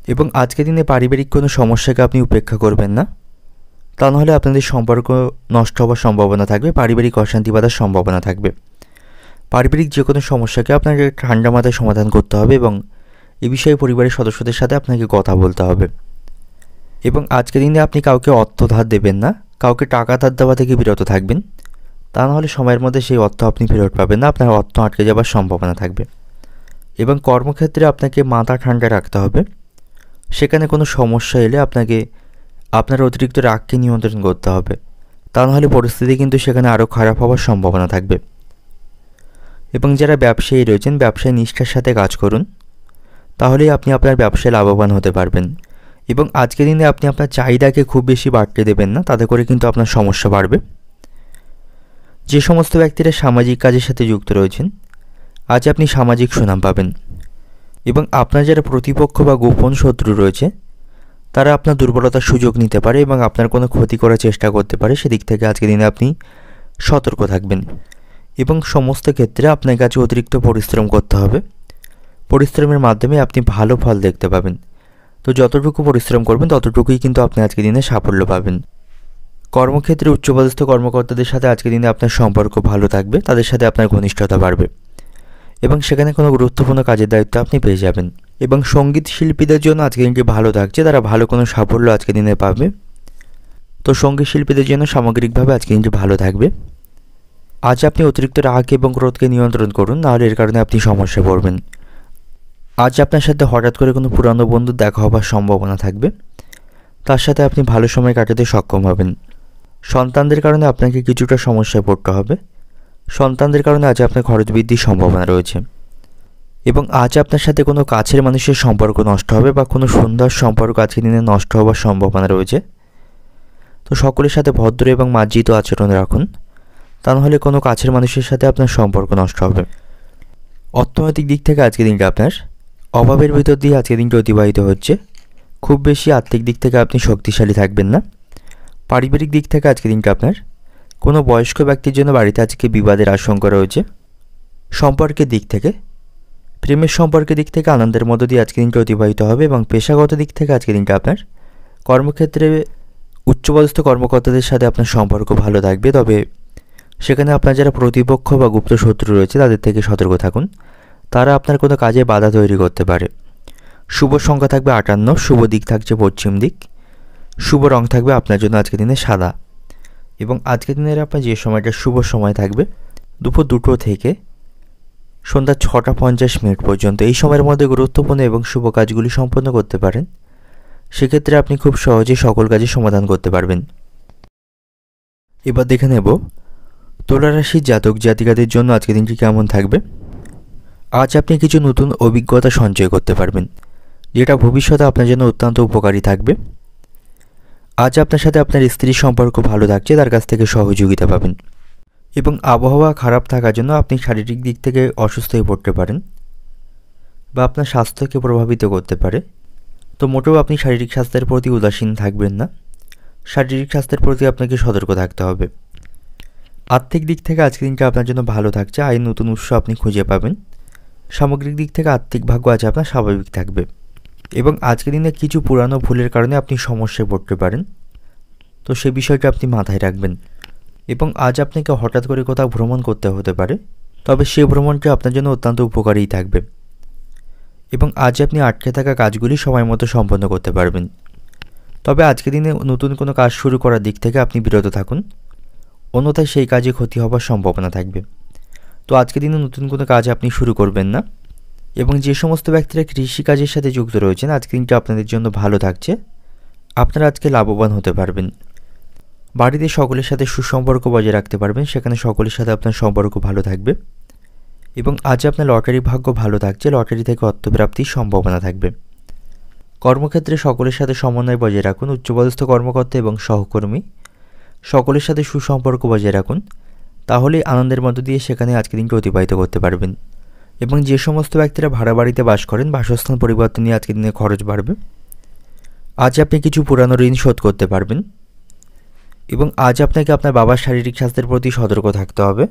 এবং আজকের দিনে পারিবারিক কোনো সমস্যাকে আপনি উপেক্ষা করবেন না, তা নাহলে আপনাদের সম্পর্ক নষ্ট হওয়ার সম্ভাবনা থাকবে, পারিবারিক অশান্তি বাঁধার সম্ভাবনা থাকবে। পারিবারিক যে কোনো সমস্যাকে আপনাকে ঠান্ডা মাথায় সমাধান করতে হবে এবং এ বিষয়ে পরিবারের সদস্যদের সাথে আপনাকে কথা বলতে হবে। এবং আজকের দিনে আপনি কাউকে অর্থ ধার দেবেন না, কাউকে টাকা ধার দেওয়া থেকে বিরত থাকবেন, তা নাহলে সময়ের মধ্যে সেই অর্থ আপনি ফেরত পাবেন না, আপনার অর্থ আটকে যাওয়ার সম্ভাবনা থাকবে। এবং কর্মক্ষেত্রে আপনাকে মাথা ঠান্ডা রাখতে হবে। সেখানে কোনো সমস্যা এলে আপনাকে আপনার অতিরিক্ত রাগকে নিয়ন্ত্রণ করতে হবে, তা নাহলে পরিস্থিতি কিন্তু সেখানে আরও খারাপ হওয়ার সম্ভাবনা থাকবে। এবং যারা ব্যবসায়ী রয়েছেন, ব্যবসায় নিষ্ঠার সাথে কাজ করুন, তাহলেই আপনি আপনার ব্যবসায় লাভবান হতে পারবেন। এবং আজকের দিনে আপনি আপনার চাহিদাকে খুব বেশি বাড়তে দেবেন না, তাতে করে কিন্তু আপনার সমস্যা বাড়বে। যে সমস্ত ব্যক্তিরা সামাজিক কাজের সাথে যুক্ত রয়েছেন, আজ আপনি সামাজিক সুনাম পাবেন। এবং আপনার যারা প্রতিপক্ষ বা গোপন শত্রু রয়েছে, তারা আপনার দুর্বলতার সুযোগ নিতে পারে এবং আপনার কোনো ক্ষতি করার চেষ্টা করতে পারে। সেদিক থেকে আজকের দিনে আপনি সতর্ক থাকবেন। এবং সমস্ত ক্ষেত্রে আপনার কাছে অতিরিক্ত পরিশ্রম করতে হবে। পরিশ্রমের মাধ্যমে আপনি ভালো ফল দেখতে পাবেন। তো যতটুকু পরিশ্রম করবেন ততটুকুই কিন্তু আপনি আজকের দিনে সাফল্য পাবেন। কর্মক্ষেত্রে উচ্চপদস্থ কর্মকর্তাদের সাথে আজকের দিনে আপনার সম্পর্ক ভালো থাকবে, তাদের সাথে আপনার ঘনিষ্ঠতা বাড়বে এবং সেখানে কোনো গুরুত্বপূর্ণ কাজের দায়িত্ব আপনি পেয়ে যাবেন। এবং সঙ্গীত শিল্পীদের জন্য আজকের দিনটি ভালো থাকছে, তারা ভালো কোনো সাফল্য আজকের দিনে পাবে। তো সঙ্গীত শিল্পীদের জন্য সামগ্রিকভাবে আজকের দিনটি ভালো থাকবে। আজ আপনি অতিরিক্ত রাগ এবং ক্রোধকে নিয়ন্ত্রণ করুন, নাহলে এর কারণে আপনি সমস্যায় পড়বেন। আজ আপনার সাথে হঠাৎ করে কোনো পুরানো বন্ধুর দেখা হবার সম্ভাবনা থাকবে, তার সাথে আপনি ভালো সময় কাটাতে সক্ষম হবেন। সন্তানদের কারণে আপনাকে কিছুটা সমস্যায় পড়তে হবে। সন্তানদের কারণে আজ আপনার খরচ বৃদ্ধির সম্ভাবনা রয়েছে। এবং আজ আপনার সাথে কোনো কাছের মানুষের সম্পর্ক নষ্ট হবে বা কোনো সুন্দর সম্পর্ক আজকের দিনে নষ্ট হওয়ার সম্ভাবনা রয়েছে। তো সকলের সাথে ভদ্র এবং মার্জিত আচরণ রাখুন, তা নাহলে কোনো কাছের মানুষের সাথে আপনার সম্পর্ক নষ্ট হবে। অর্থনৈতিক দিক থেকে আজকের দিনটা আপনার অভাবের ভিতর দিয়ে আজকের দিনটা অতিবাহিত হচ্ছে। খুব বেশি আর্থিক দিক থেকে আপনি শক্তিশালী থাকবেন না। পারিবারিক দিক থেকে আজকের দিনটা আপনার কোনো বয়স্ক ব্যক্তির জন্য বাড়িতে আজকে বিবাদের আশঙ্কা রয়েছে। সম্পর্কের দিক থেকে, প্রেমের সম্পর্কের দিক থেকে আনন্দের মধ্য দিয়ে আজকের দিনটা অতিবাহিত হবে। এবং পেশাগত দিক থেকে আজকের দিনটা আপনার কর্মক্ষেত্রে উচ্চপদস্থ কর্মকর্তাদের সাথে আপনার সম্পর্ক ভালো থাকবে, তবে সেখানে আপনার যারা প্রতিপক্ষ বা গুপ্ত শত্রু রয়েছে তাদের থেকে সতর্ক থাকুন। তারা আপনার কোনো কাজে বাধা তৈরি করতে পারে। শুভ সংখ্যা থাকবে 58, শুভ দিক থাকছে পশ্চিম দিক, শুভ রং থাকবে আপনার জন্য আজকের দিনে সাদা। এবং আজকের দিনের আপনার যে সময়টা শুভ সময় থাকবে দুপুর 2টো থেকে সন্ধ্যা 6টা 50 পর্যন্ত। এই সময়ের মধ্যে গুরুত্বপূর্ণ এবং শুভ কাজগুলি সম্পন্ন করতে পারেন। সেক্ষেত্রে আপনি খুব সহজেই সকল কাজের সমাধান করতে পারবেন। এবার দেখে নেব তুলা রাশির জাতক জাতিকাদের জন্য আজকের দিনটি কেমন থাকবে। আজ আপনি কিছু নতুন অভিজ্ঞতা সঞ্চয় করতে পারবেন, যেটা ভবিষ্যতে আপনার জন্য অত্যন্ত উপকারী থাকবে। আজ আপনার সাথে আপনার স্ত্রীর সম্পর্ক ভালো থাকছে, তার কাছ থেকে সহযোগিতা পাবেন। এবং আবহাওয়া খারাপ থাকার জন্য আপনি শারীরিক দিক থেকে অসুস্থ হয়ে পড়তে পারেন বা আপনার স্বাস্থ্যকে প্রভাবিত করতে পারে। তো মোটেও আপনি শারীরিক স্বাস্থ্যের প্রতি উদাসীন থাকবেন না। শারীরিক স্বাস্থ্যের প্রতি আপনাকে সতর্ক থাকতে হবে। আর্থিক দিক থেকে আজকের দিনটা আপনার জন্য ভালো থাকছে, আয়ের নতুন উৎস আপনি খুঁজে পাবেন। সামগ্রিক দিক থেকে আর্থিক ভাগ্য আজ আপনার স্বাভাবিক থাকবে। এবং আজকের দিনে কিছু পুরানো ভুলের কারণে আপনি সমস্যায় পড়তে পারেন, তো সে বিষয়টা আপনি মাথায় রাখবেন। এবং আজ আপনাকে হঠাৎ করে কোথাও ভ্রমণ করতে হতে পারে, তবে সে ভ্রমণটা আপনার জন্য অত্যন্ত উপকারী থাকবে। এবং আজ আপনি আটকে থাকা কাজগুলি সময় মতো সম্পন্ন করতে পারবেন। তবে আজকের দিনে নতুন কোনো কাজ শুরু করার দিক থেকে আপনি বিরত থাকুন, অন্যথায় সেই কাজে ক্ষতি হওয়ার সম্ভাবনা থাকবে। তো আজকের দিনে নতুন কোনো কাজ আপনি শুরু করবেন না। এবং যে সমস্ত ব্যক্তিরা কৃষিকাজের সাথে যুক্ত রয়েছেন আজকের দিনটা আপনাদের জন্য ভালো থাকছে, আপনারা আজকে লাভবান হতে পারবেন। বাড়িতে সকলের সাথে সুসম্পর্ক বজায় রাখতে পারবেন, সেখানে সকলের সাথে আপনার সম্পর্ক ভালো থাকবে। এবং আজ আপনার লটারি ভাগ্য ভালো থাকছে, লটারি থেকে অর্থপ্রাপ্তির সম্ভাবনা থাকবে। কর্মক্ষেত্রে সকলের সাথে সমন্বয় বজায় রাখুন, উচ্চপদস্থ কর্মকর্তা এবং সহকর্মী সকলের সাথে সুসম্পর্ক বজায় রাখুন, তাহলেই আনন্দের মধ্য দিয়ে সেখানে আজকের দিনকে অতিবাহিত করতে পারবেন। এবং যে সমস্ত ব্যক্তিরা ভাড়া বাড়িতে বাস করেন বাসস্থান পরিবর্তন নিয়ে আজকের দিনে খরচ বাড়বে। আজ আপনি কিছু পুরানো ঋণ শোধ করতে পারবেন। এবং আজ আপনাকে আপনার বাবার শারীরিক স্বাস্থ্যের প্রতি সতর্ক থাকতে হবে,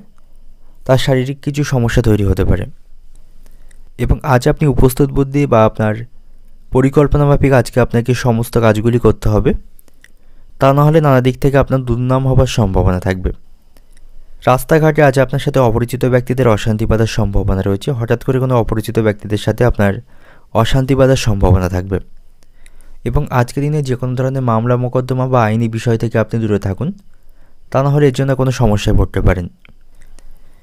তার শারীরিক কিছু সমস্যা তৈরি হতে পারে। এবং আজ আপনি উপস্থিত বুদ্ধি বা আপনার পরিকল্পনা মাফিক আজকে আপনাকে সমস্ত কাজগুলি করতে হবে, তা না হলে নানা দিক থেকে আপনার দুর্নাম হবার সম্ভাবনা থাকবে। রাস্তাঘাটে আজ আপনার সাথে অপরিচিত ব্যক্তিদের অশান্তি বাঁধার সম্ভাবনা রয়েছে, হঠাৎ করে কোনো অপরিচিত ব্যক্তিদের সাথে আপনার অশান্তি বাঁধার সম্ভাবনা থাকবে। এবং আজকের দিনে যে কোনো ধরনের মামলা মোকদ্দমা বা আইনি বিষয় থেকে আপনি দূরে থাকুন, তা না হলে এর জন্য কোনো সমস্যায় পড়তে পারেন।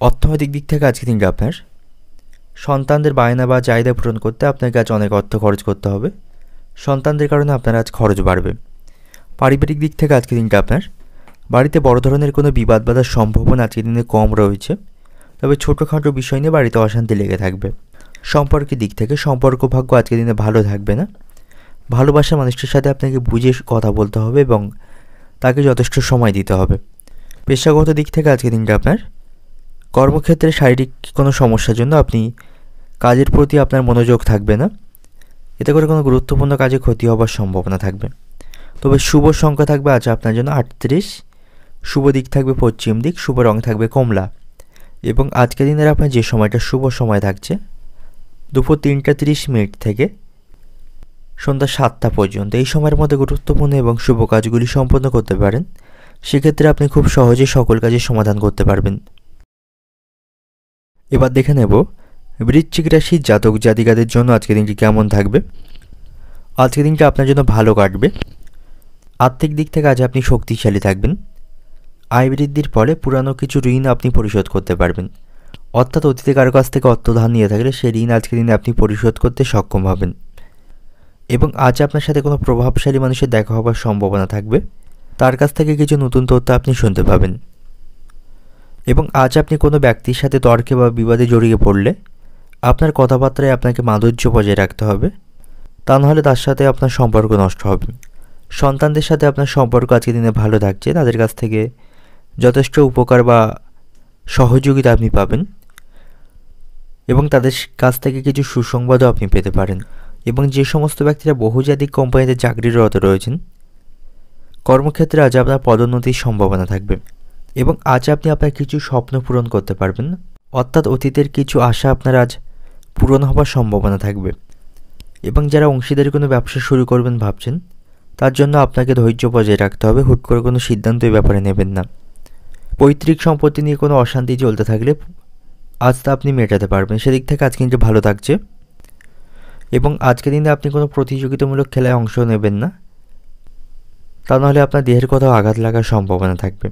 অর্থনৈতিক দিক থেকে আজকের দিনটা আপনার সন্তানদের বায়না বা চাহিদা পূরণ করতে আপনাকে আজ অনেক অর্থ খরচ করতে হবে, সন্তানদের কারণে আপনার আজ খরচ বাড়বে। পারিবারিক দিক থেকে আজকের দিনটা আপনার বাড়িতে বড় ধরনের কোনো বিবাদ বাঁধার সম্ভাবনা আজকের দিনে কম রয়েছে, তবে ছোটোখাটো বিষয় নিয়ে বাড়িতে অশান্তি লেগে থাকবে। সম্পর্কের দিক থেকে সম্পর্ক ভাগ্য আজকের দিনে ভালো থাকবে না। ভালোবাসার মানুষটির সাথে আপনাকে বুঝে কথা বলতে হবে এবং তাকে যথেষ্ট সময় দিতে হবে। পেশাগত দিক থেকে আজকের দিনটা আপনার কর্মক্ষেত্রে শারীরিক কোনো সমস্যার জন্য আপনি কাজের প্রতি আপনার মনোযোগ থাকবে না, এতে করে কোনো গুরুত্বপূর্ণ কাজে ক্ষতি হওয়ার সম্ভাবনা থাকবে। তবে শুভ সংখ্যা থাকবে আজ আপনার জন্য 38, শুভ দিক থাকবে পশ্চিম দিক, শুভ রং থাকবে কমলা। এবং আজকের দিনের আপনার যে সময়টা শুভ সময় থাকছে দুপুর 3টা 30 থেকে সন্ধ্যা 7টা পর্যন্ত। এই সময়ের মধ্যে গুরুত্বপূর্ণ এবং শুভ কাজগুলি সম্পন্ন করতে পারেন, সেক্ষেত্রে আপনি খুব সহজে সকল কাজের সমাধান করতে পারবেন। এবার দেখে নেব বৃশ্চিক রাশির জাতক জাতিকাদের জন্য আজকের দিনটি কেমন থাকবে। আজকের দিনটা আপনার জন্য ভালো কাটবে। আর্থিক দিক থেকে আজ আপনি শক্তিশালী থাকবেন। আয় বৃদ্ধির ফলে পুরানো কিছু ঋণ আপনি পরিশোধ করতে পারবেন, অর্থাৎ অতীতে কারো কাছ থেকে অর্থ ধার নিয়ে থাকলে সেই ঋণ আজকের দিনে আপনি পরিশোধ করতে সক্ষম হবেন। এবং আজ আপনার সাথে কোনো প্রভাবশালী মানুষের দেখা হবার সম্ভাবনা থাকবে, তার কাছ থেকে কিছু নতুন তথ্য আপনি শুনতে পাবেন। এবং আজ আপনি কোনো ব্যক্তির সাথে তর্কে বা বিবাদে জড়িয়ে পড়লে আপনার কথাবার্তায় আপনাকে মাধুর্য বজায় রাখতে হবে, তা নাহলে তার সাথে আপনার সম্পর্ক নষ্ট হবে। সন্তানদের সাথে আপনার সম্পর্ক আজকের দিনে ভালো থাকছে, তাদের কাছ থেকে যথেষ্ট উপকার বা সহযোগিতা আপনি পাবেন এবং তাদের কাছ থেকে কিছু সুসংবাদও আপনি পেতে পারেন। এবং যে সমস্ত ব্যক্তিরা বহুজাতিক কোম্পানিতে চাকরিরত রয়েছেন কর্মক্ষেত্রে আজ আপনার পদোন্নতির সম্ভাবনা থাকবে। এবং আজ আপনি আপনার কিছু স্বপ্ন পূরণ করতে পারবেন, অর্থাৎ অতীতের কিছু আশা আপনার আজ পূরণ হবার সম্ভাবনা থাকবে। এবং যারা অংশীদারি কোনো ব্যবসা শুরু করবেন ভাবছেন তার জন্য আপনাকে ধৈর্য বজায় রাখতে হবে, হুট করে কোনো সিদ্ধান্ত এই ব্যাপারে নেবেন না। পৈতৃক সম্পত্তি নিয়ে কোনো অশান্তি চলতে থাকলে আজ তা আপনি মেটাতে পারবেন, সেদিক থেকে আজ কিন্তু ভালো থাকছে। এবং আজকের দিনে আপনি কোনো প্রতিযোগিতামূলক খেলায় অংশ নেবেন না, তা নাহলে আপনার দেহের কোথাও আঘাত লাগার সম্ভাবনা থাকবে।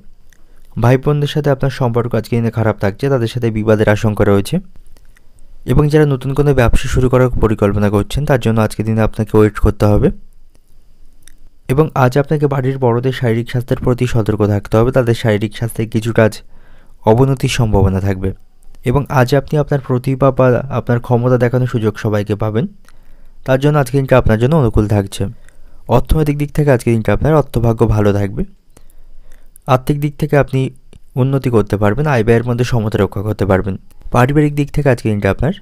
ভাই বোনদের সাথে আপনার সম্পর্ক আজকের দিনে খারাপ থাকছে, তাদের সাথে বিবাদের আশঙ্কা রয়েছে। এবং যারা নতুন কোনো ব্যবসা শুরু করার পরিকল্পনা করছেন তার জন্য আজকের দিনে আপনাকে ওয়েট করতে হবে। এবং আজ আপনাকে বাড়ির বড়দের শারীরিক স্বাস্থ্যের প্রতি সতর্ক থাকতে হবে, তাদের শারীরিক স্বাস্থ্যে কিছু কাজ অবনতির সম্ভাবনা থাকবে। এবং আজ আপনি আপনার প্রতিভা বা আপনার ক্ষমতা দেখানোর সুযোগ সবাইকে পাবেন, তার জন্য আজকের দিনটা আপনার জন্য অনুকূল থাকছে। অর্থনৈতিক দিক থেকে আজকের দিনটা আপনার অর্থভাগ্য ভালো থাকবে। আর্থিক দিক থেকে আপনি উন্নতি করতে পারবেন, আয় ব্যয়ের মধ্যে সমতা রক্ষা করতে পারবেন। পারিবারিক দিক থেকে আজকের দিনটা আপনার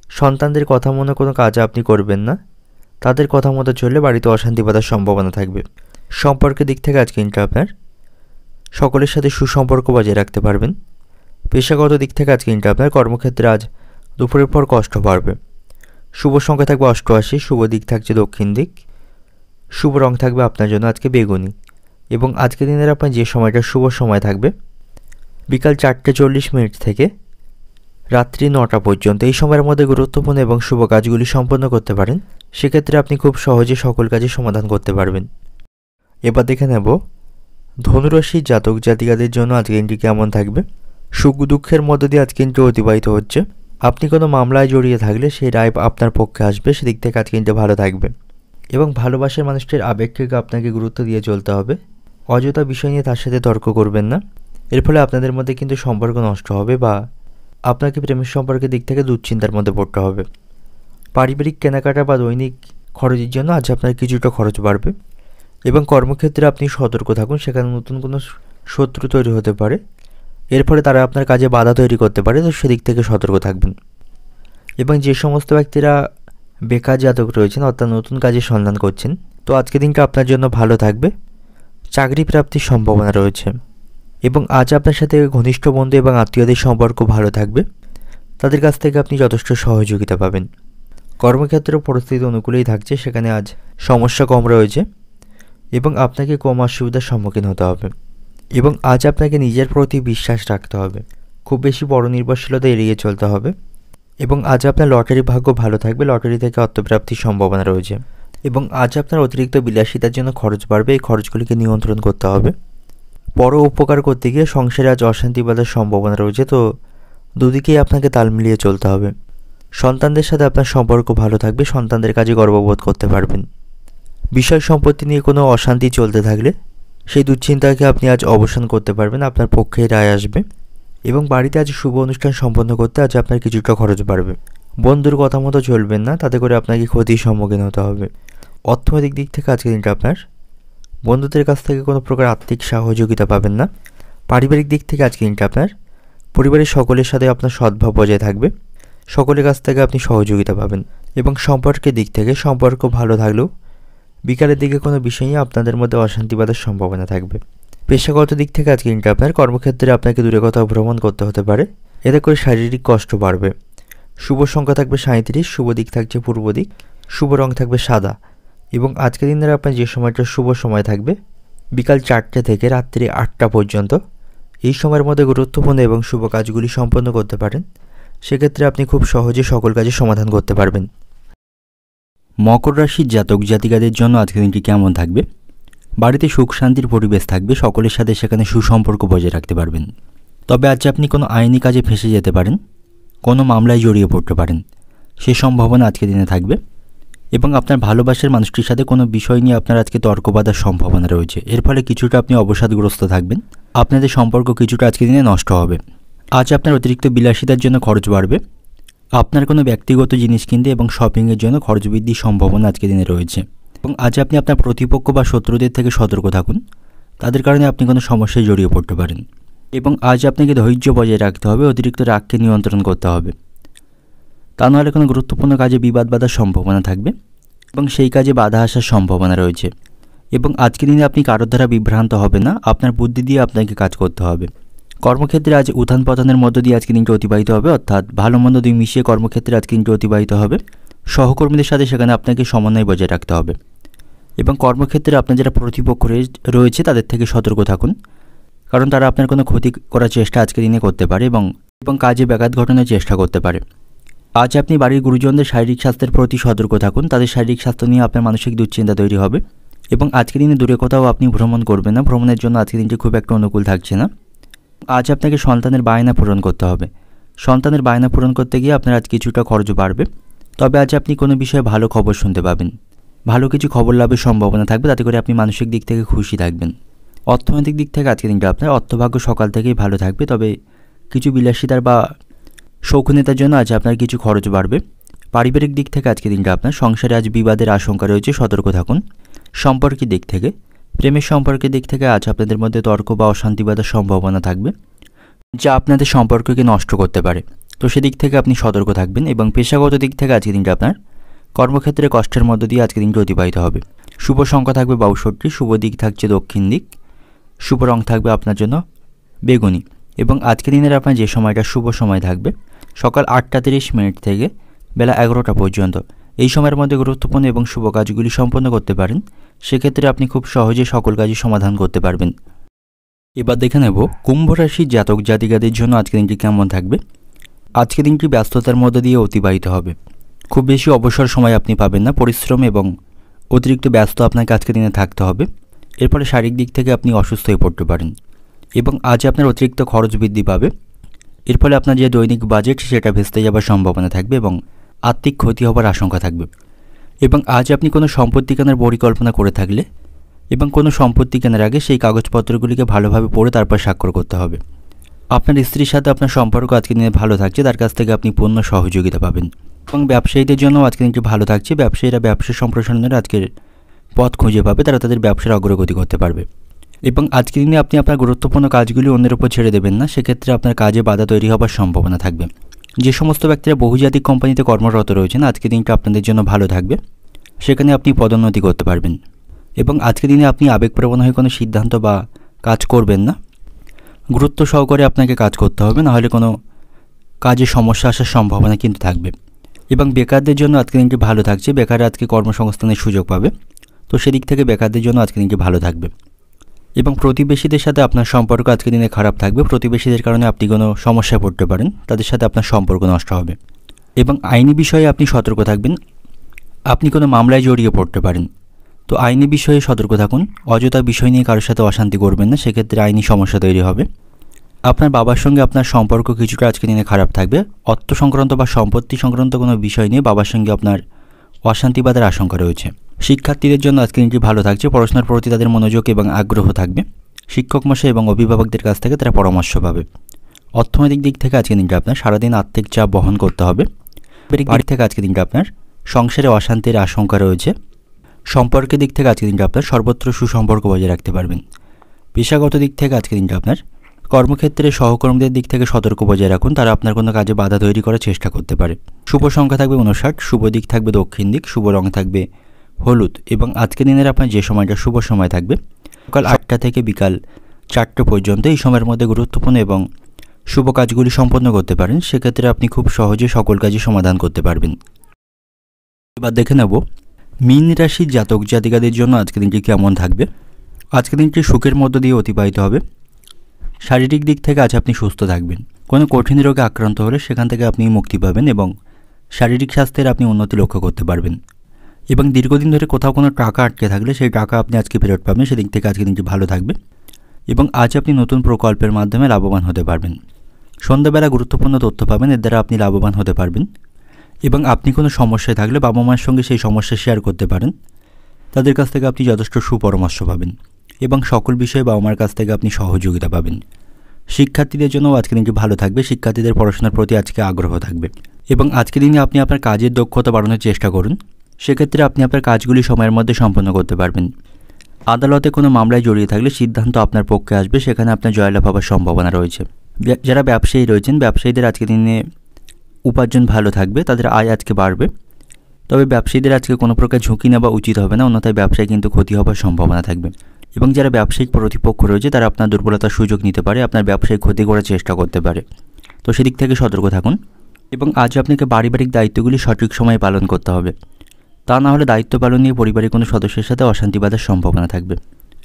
সন্তানদের কথা মনে কোনো কাজ আপনি করবেন না, তাদের কথা মতো চললে বাড়িতে অশান্তি বাঁধার সম্ভাবনা থাকবে। সম্পর্কের দিক থেকে আজকের দিনটা আপনার সকলের সাথে সুসম্পর্ক বজায় রাখতে পারবেন। পেশাগত দিক থেকে আজকের দিনটা আপনার কর্মক্ষেত্রে আজ দুপুরের পর কষ্ট বাড়বে। শুভ সংখ্যা থাকবে 88, শুভ দিক থাকছে দক্ষিণ দিক, শুভ রং থাকবে আপনার জন্য আজকে বেগুনি। এবং আজকের দিনের আপনার যে সময়টা শুভ সময় থাকবে বিকাল 4:40 থেকে রাত্রি 9টা পর্যন্ত। এই সময়ের মধ্যে গুরুত্বপূর্ণ এবং শুভ কাজগুলি সম্পন্ন করতে পারেন, সেক্ষেত্রে আপনি খুব সহজে সকল কাজে সমাধান করতে পারবেন। এবার দেখে নেব ধনুরাশির জাতক জাতিকাদের জন্য আজকের দিনটি কেমন থাকবে। সুখ দুঃখের মধ্য দিয়ে আজকে দিনটি অতিবাহিত হচ্ছে। আপনি কোনো মামলায় জড়িয়ে থাকলে সেই রায় আপনার পক্ষে আসবে, সেদিক থেকে আজকে দিনটি ভালো থাকবে। এবং ভালোবাসার মানুষটির আবেগকে আপনাকে গুরুত্ব দিয়ে চলতে হবে, অযথা বিষয় নিয়ে তার সাথে তর্ক করবেন না, এর ফলে আপনাদের মধ্যে কিন্তু সম্পর্ক নষ্ট হবে বা আপনাকে প্রেমের সম্পর্কের দিক থেকে দুশ্চিন্তার মধ্যে পড়তে হবে। পারিবারিক কেনাকাটা বা দৈনিক খরচের জন্য আজ আপনার কিছুটা খরচ বাড়বে। এবং কর্মক্ষেত্রে আপনি সতর্ক থাকুন, সেখানে নতুন কোনো শত্রু তৈরি হতে পারে, এর ফলে তারা আপনার কাজে বাধা তৈরি করতে পারে, তো সেদিক থেকে সতর্ক থাকবেন। এবং যে সমস্ত ব্যক্তিরা বেকার জাতক রয়েছেন অর্থাৎ নতুন কাজের সন্ধান করছেন, তো আজকের দিনটা আপনার জন্য ভালো থাকবে, চাকরি প্রাপ্তির সম্ভাবনা রয়েছে। এবং আজ আপনার সাথে ঘনিষ্ঠ বন্ধু এবং আত্মীয়দের সম্পর্ক ভালো থাকবে, তাদের কাছ থেকে আপনি যথেষ্ট সহযোগিতা পাবেন। কর্মক্ষেত্রেও পরিস্থিতি অনুকূলেই থাকছে, সেখানে আজ সমস্যা কম রয়েছে এবং আপনাকে কম অসুবিধার সম্মুখীন হতে হবে। এবং আজ আপনাকে নিজের প্রতি বিশ্বাস রাখতে হবে, খুব বেশি বড় নির্ভরশীলতা এড়িয়ে চলতে হবে। এবং আজ আপনার লটারি ভাগ্য ভালো থাকবে, লটারি থেকে অর্থপ্রাপ্তির সম্ভাবনা রয়েছে। এবং আজ আপনার অতিরিক্ত বিলাসিতার জন্য খরচ বাড়বে, এই খরচগুলিকে নিয়ন্ত্রণ করতে হবে। পর উপকার করতে গিয়ে সংসারে আজ অশান্তি বাঁধার সম্ভাবনা রয়েছে, তো দুদিকেই আপনাকে তাল মিলিয়ে চলতে হবে। সন্তানদের সাথে আপনার সম্পর্ক ভালো থাকবে, সন্তানদের কাজে গর্ববোধ করতে পারবেন। বিষয় সম্পত্তি নিয়ে কোনো অশান্তি চলতে থাকলে সেই দুশ্চিন্তাকে আপনি আজ অবসান করতে পারবেন, আপনার পক্ষে রায় আসবে। এবং বাড়িতে আজ শুভ অনুষ্ঠান সম্পন্ন করতে আজ আপনার কিছুটা খরচ বাড়বে। বন্ধুর কথা মতো চলবেন না, তাতে করে আপনাকে ক্ষতির সম্মুখীন হতে হবে। অর্থনৈতিক দিক থেকে আজকের দিনটা আপনার বন্ধুদের কাছ থেকে কোনো প্রকার আর্থিক সহযোগিতা পাবেন না। পারিবারিক দিক থেকে আজকের দিনটা আপনার পরিবারের সকলের সাথে আপনার সদ্ভাব বজায় থাকবে, সকলের কাছ থেকে আপনি সহযোগিতা পাবেন। এবং সম্পর্কের দিক থেকে সম্পর্ক ভালো থাকলেও বিকালের দিকে কোনো বিষয় নিয়ে আপনাদের মধ্যে অশান্তি বাঁধার সম্ভাবনা থাকবে। পেশাগত দিক থেকে আজকের দিনটা আপনার কর্মক্ষেত্রে আপনাকে দূরে কোথাও ভ্রমণ করতে হতে পারে, এতে করে শারীরিক কষ্ট বাড়বে। শুভ সংখ্যা থাকবে 37, শুভ দিক থাকছে পূর্ব দিক, শুভ রং থাকবে সাদা। এবং আজকের দিনের আপনার যে সময়টা শুভ সময় থাকবে বিকাল 4টে থেকে রাত্রি 8টা পর্যন্ত, এই সময়ের মধ্যে গুরুত্বপূর্ণ এবং শুভ কাজগুলি সম্পন্ন করতে পারেন, সেক্ষেত্রে আপনি খুব সহজে সকল কাজের সমাধান করতে পারবেন। মকর রাশির জাতক জাতিকাদের জন্য আজকের দিনটি কেমন থাকবে। বাড়িতে সুখ শান্তির পরিবেশ থাকবে, সকলের সাথে সেখানে সুসম্পর্ক বজায় রাখতে পারবেন। তবে আজ আপনি কোনো আইনি কাজে ফেঁসে যেতে পারেন, কোনো মামলায় জড়িয়ে পড়তে পারেন, সে সম্ভাবনা আজকের দিনে থাকবে। এবং আপনার ভালোবাসার মানুষটির সাথে কোনো বিষয় নিয়ে আপনার আজকে তর্ক বাঁধার সম্ভাবনা রয়েছে, এর ফলে কিছুটা আপনি অবসাদগ্রস্ত থাকবেন, আপনাদের সম্পর্ক কিছুটা আজকের দিনে নষ্ট হবে। আজ আপনার অতিরিক্ত বিলাসিতার জন্য খরচ বাড়বে, আপনার কোনো ব্যক্তিগত জিনিস কিনতে এবং শপিংয়ের জন্য খরচ বৃদ্ধির সম্ভাবনা আজকের দিনে রয়েছে। এবং আজ আপনি আপনার প্রতিপক্ষ বা শত্রুদের থেকে সতর্ক থাকুন, তাদের কারণে আপনি কোনো সমস্যায় জড়িয়ে পড়তে পারেন। এবং আজ আপনাকে ধৈর্য বজায় রাখতে হবে, অতিরিক্ত রাগকে নিয়ন্ত্রণ করতে হবে, তা নাহলে কোনো গুরুত্বপূর্ণ কাজে বিবাদ বাঁধার সম্ভাবনা থাকবে এবং সেই কাজে বাধা আসার সম্ভাবনা রয়েছে। এবং আজকের দিনে আপনি কারোর দ্বারা বিভ্রান্ত হবে না, আপনার বুদ্ধি দিয়ে আপনাকে কাজ করতে হবে। কর্মক্ষেত্রে আজ উত্থান পতনের মধ্য দিয়ে আজকের দিনটি অতিবাহিত হবে, অর্থাৎ ভালো মন্দ দুই মিশিয়ে কর্মক্ষেত্রে আজকের দিনটি অতিবাহিত হবে। সহকর্মীদের সাথে সেখানে আপনাকে সমন্বয় বজায় রাখতে হবে। এবং কর্মক্ষেত্রে আপনার যারা প্রতিপক্ষ রয়েছে তাদের থেকে সতর্ক থাকুন, কারণ তারা আপনার কোনো ক্ষতি করার চেষ্টা আজকের দিনে করতে পারে এবং কাজে ব্যাঘাত ঘটানোর চেষ্টা করতে পারে। আজ আপনি বাড়ির গুরুজনদের শারীরিক স্বাস্থ্যের প্রতি সতর্ক থাকুন, তাদের শারীরিক স্বাস্থ্য নিয়ে আপনার মানসিক দুশ্চিন্তা তৈরি হবে। এবং আজকের দিনে দূরে কোথাও আপনি ভ্রমণ করবেন না, ভ্রমণের জন্য আজকের দিনটি খুব একটা অনুকূল থাকছে না। আজ আপনাকে সন্তানের বায়না পূরণ করতে হবে, সন্তানের বায়না পূরণ করতে গিয়ে আপনার আজ কিছুটা খরচ বাড়বে। তবে আজ আপনি কোনো বিষয়ে ভালো খবর শুনতে পাবেন, ভালো কিছু খবর লাভের সম্ভাবনা থাকবে, তাতে করে আপনি মানসিক দিক থেকে খুশি থাকবেন। অর্থনৈতিক দিক থেকে আজকের দিনটা আপনার অর্থভাগ্য সকাল থেকেই ভালো থাকবে, তবে কিছু বিলাসিতার বা শৌখিনতার জন্য আজ আপনার কিছু খরচ বাড়বে। পারিবারিক দিক থেকে আজকের দিনটা আপনার সংসারে আজ বিবাদের আশঙ্কা রয়েছে, সতর্ক থাকুন। সম্পর্কের দিক থেকে, প্রেমের সম্পর্কের দিক থেকে আজ আপনাদের মধ্যে তর্ক বা অশান্তি বাঁধার সম্ভাবনা থাকবে, যা আপনাদের সম্পর্ককে নষ্ট করতে পারে। তো সেদিক থেকে আপনি সতর্ক থাকবেন। এবং পেশাগত দিক থেকে আজকের দিনটা আপনার কর্মক্ষেত্রে কষ্টের মধ্য দিয়ে আজকের দিনটি অতিবাহিত হবে। শুভ সংখ্যা থাকবে 62, শুভ দিক থাকছে দক্ষিণ দিক, শুভ রং থাকবে আপনার জন্য বেগুনি। এবং আজকের দিনের আপনার যে সময়টা শুভ সময় থাকবে সকাল 8:30 থেকে বেলা 11টা পর্যন্ত। এই সময়ের মধ্যে গুরুত্বপূর্ণ এবং শুভ কাজগুলি সম্পন্ন করতে পারেন, সেক্ষেত্রে আপনি খুব সহজে সকল কাজই সমাধান করতে পারবেন। এবার দেখে নেব কুম্ভ রাশির জাতক জাতিকাদের জন্য আজকের দিনটি কেমন থাকবে। আজকের দিনটি ব্যস্ততার মধ্যে দিয়ে অতিবাহিত হবে, খুব বেশি অবসর সময় আপনি পাবেন না, পরিশ্রম এবং অতিরিক্ত ব্যস্ত আপনাকে আজকের দিনে থাকতে হবে। এর ফলে শারীরিক দিক থেকে আপনি অসুস্থ হয়ে পড়তে পারেন এবং আজ আপনার অতিরিক্ত খরচ বৃদ্ধি পাবে। এর ফলে আপনার যে দৈনিক বাজেট সেটা ভেস্তে যাবার সম্ভাবনা থাকবে এবং আর্থিক ক্ষতি হবার আশঙ্কা থাকবে। এবং আজ আপনি কোনো সম্পত্তি কেনার পরিকল্পনা করে থাকলে এবং কোনো সম্পত্তি কেনার আগে সেই কাগজপত্রগুলিকে ভালোভাবে পড়ে তারপর স্বাক্ষর করতে হবে। আপনার স্ত্রীর সাথে আপনার সম্পর্ক আজকের দিনে ভালো থাকছে, তার কাছ থেকে আপনি পূর্ণ সহযোগিতা পাবেন। এবং ব্যবসায়ীদের জন্য আজকের দিনটি ভালো থাকছে, ব্যবসায়ীরা ব্যবসা সম্প্রসারণের আজকের পথ খুঁজে পাবে, তারা তাদের ব্যবসার অগ্রগতি করতে পারবে। এবং আজকের দিনে আপনি আপনার গুরুত্বপূর্ণ কাজগুলি অন্যের উপর ছেড়ে দেবেন না, সেক্ষেত্রে আপনার কাজে বাধা তৈরি হবার সম্ভাবনা থাকবে। যে সমস্ত ব্যক্তিরা বহুজাতিক কোম্পানিতে কর্মরত রয়েছেন আজকের দিনটা আপনাদের জন্য ভালো থাকবে, সেখানে আপনি পদোন্নতি করতে পারবেন। এবং আজকের দিনে আপনি আবেগপ্রবণ হয়ে কোনো সিদ্ধান্ত বা কাজ করবেন না, গুরুত্ব সহকারে আপনাকে কাজ করতে হবে, নাহলে কোনো কাজে সমস্যা আসার সম্ভাবনা কিন্তু থাকবে। এবং বেকারদের জন্য আজকের দিনটি ভালো থাকছে, বেকাররা আজকে কর্মসংস্থানের সুযোগ পাবে, তো সেদিক থেকে বেকারদের জন্য আজকের দিনটি ভালো থাকবে। এবং প্রতিবেশীদের সাথে আপনার সম্পর্ক আজকের দিনে খারাপ থাকবে, প্রতিবেশীদের কারণে আপনি কোনো সমস্যায় পড়তে পারেন, তাদের সাথে আপনার সম্পর্ক নষ্ট হবে। এবং আইনি বিষয়ে আপনি সতর্ক থাকবেন, আপনি কোনো মামলায় জড়িয়ে পড়তে পারেন, তো আইনি বিষয়ে সতর্ক থাকুন। অযথা বিষয় নিয়ে কারোর সাথে অশান্তি করবেন না, সেক্ষেত্রে আইনি সমস্যা তৈরি হবে। আপনার বাবার সঙ্গে আপনার সম্পর্ক কিছুটা আজকের দিনে খারাপ থাকবে, অর্থ সংক্রান্ত বা সম্পত্তি সংক্রান্ত কোনো বিষয় নিয়ে বাবার সঙ্গে আপনার অশান্তি বাঁধার আশঙ্কা রয়েছে। শিক্ষার্থীদের জন্য আজকের দিনটি ভালো থাকছে, পড়াশোনার প্রতি তাদের মনোযোগ এবং আগ্রহ থাকবে, শিক্ষক মশাই এবং অভিভাবকদের কাছ থেকে তারা পরামর্শ পাবে। অর্থনৈতিক দিক থেকে আজকের দিনটা আপনার সারাদিন আর্থিক চাপ বহন করতে হবে। বাড়ি থেকে আজকের দিনটা আপনার সংসারে অশান্তির আশঙ্কা রয়েছে। সম্পর্কের দিক থেকে আজকের দিনটা আপনার সর্বত্র সুসম্পর্ক বজায় রাখতে পারবেন। পেশাগত দিক থেকে আজকের দিনটা আপনার কর্মক্ষেত্রে সহকর্মীদের দিক থেকে সতর্ক বজায় রাখুন, তারা আপনার কোনো কাজে বাধা তৈরি করার চেষ্টা করতে পারে। শুভ সংখ্যা থাকবে 59, শুভ দিক থাকবে দক্ষিণ দিক, শুভ রং থাকবে হলুদ। এবং আজকের দিনের আপনার যে সময়টা শুভ সময় থাকবে সকাল 8টা থেকে বিকাল 4টে পর্যন্ত, এই সময়ের মধ্যে গুরুত্বপূর্ণ এবং শুভ কাজগুলি সম্পন্ন করতে পারেন, সেক্ষেত্রে আপনি খুব সহজে সকল কাজই সমাধান করতে পারবেন। এবার দেখে নেব মীন রাশির জাতক জাতিকাদের জন্য আজকের দিনটি কেমন থাকবে। আজকের দিনটি সুখের মধ্য দিয়ে অতিবাহিত হবে। শারীরিক দিক থেকে আজ আপনি সুস্থ থাকবেন, কোনো কঠিন রোগে আক্রান্ত হলে সেখান থেকে আপনি মুক্তি পাবেন এবং শারীরিক স্বাস্থ্যের আপনি উন্নতি লক্ষ্য করতে পারবেন। এবং দীর্ঘদিন ধরে কোথাও কোনো টাকা আটকে থাকলে সেই টাকা আপনি আজকে ফেরত পাবেন, সেদিক থেকে আজকের দিনটি ভালো থাকবে। এবং আজ আপনি নতুন প্রকল্পের মাধ্যমে লাভবান হতে পারবেন। সন্ধ্যাবেলা গুরুত্বপূর্ণ তথ্য পাবেন, এর দ্বারা আপনি লাভবান হতে পারবেন। এবং আপনি কোনো সমস্যায় থাকলে বাবা মায়ের সঙ্গে সেই সমস্যা শেয়ার করতে পারেন, তাদের কাছ থেকে আপনি যথেষ্ট সুপরামর্শ পাবেন এবং সকল বিষয়ে বাবা মার কাছ থেকে আপনি সহযোগিতা পাবেন। শিক্ষার্থীদের জন্য আজকের দিনটি ভালো থাকবে, শিক্ষার্থীদের পড়াশোনার প্রতি আজকে আগ্রহ থাকবে। এবং আজকের দিনে আপনি আপনার কাজের দক্ষতা বাড়ানোর চেষ্টা করুন, সেক্ষেত্রে আপনি আপনার কাজগুলি সময়ের মধ্যে সম্পন্ন করতে পারবেন। আদালতে কোনো মামলায় জড়িয়ে থাকলে সিদ্ধান্ত আপনার পক্ষে আসবে, সেখানে আপনার জয়লাভ হওয়ার সম্ভাবনা রয়েছে। যারা ব্যবসায়ী রয়েছেন, ব্যবসায়ীদের আজকের দিনে উপার্জন ভালো থাকবে, তাদের আয় আজকে বাড়বে। তবে ব্যবসায়ীদের আজকে কোনো প্রকার ঝুঁকি নেওয়া উচিত হবে না, অন্যথায় ব্যবসায় কিন্তু ক্ষতি হওয়ার সম্ভাবনা থাকবে। এবং যারা ব্যবসায়িক প্রতিপক্ষ রয়েছে তারা আপনার দুর্বলতার সুযোগ নিতে পারে, আপনার ব্যবসায় ক্ষতি করার চেষ্টা করতে পারে, তো সেদিক থেকে সতর্ক থাকুন। এবং আজ আপনাকে পারিবারিক দায়িত্বগুলি সঠিক সময়ে পালন করতে হবে। তা না হলে দায়িত্ব পালন নিয়ে পরিবারের কোনো সদস্যের সাথে অশান্তি বাঁধার সম্ভাবনা থাকবে।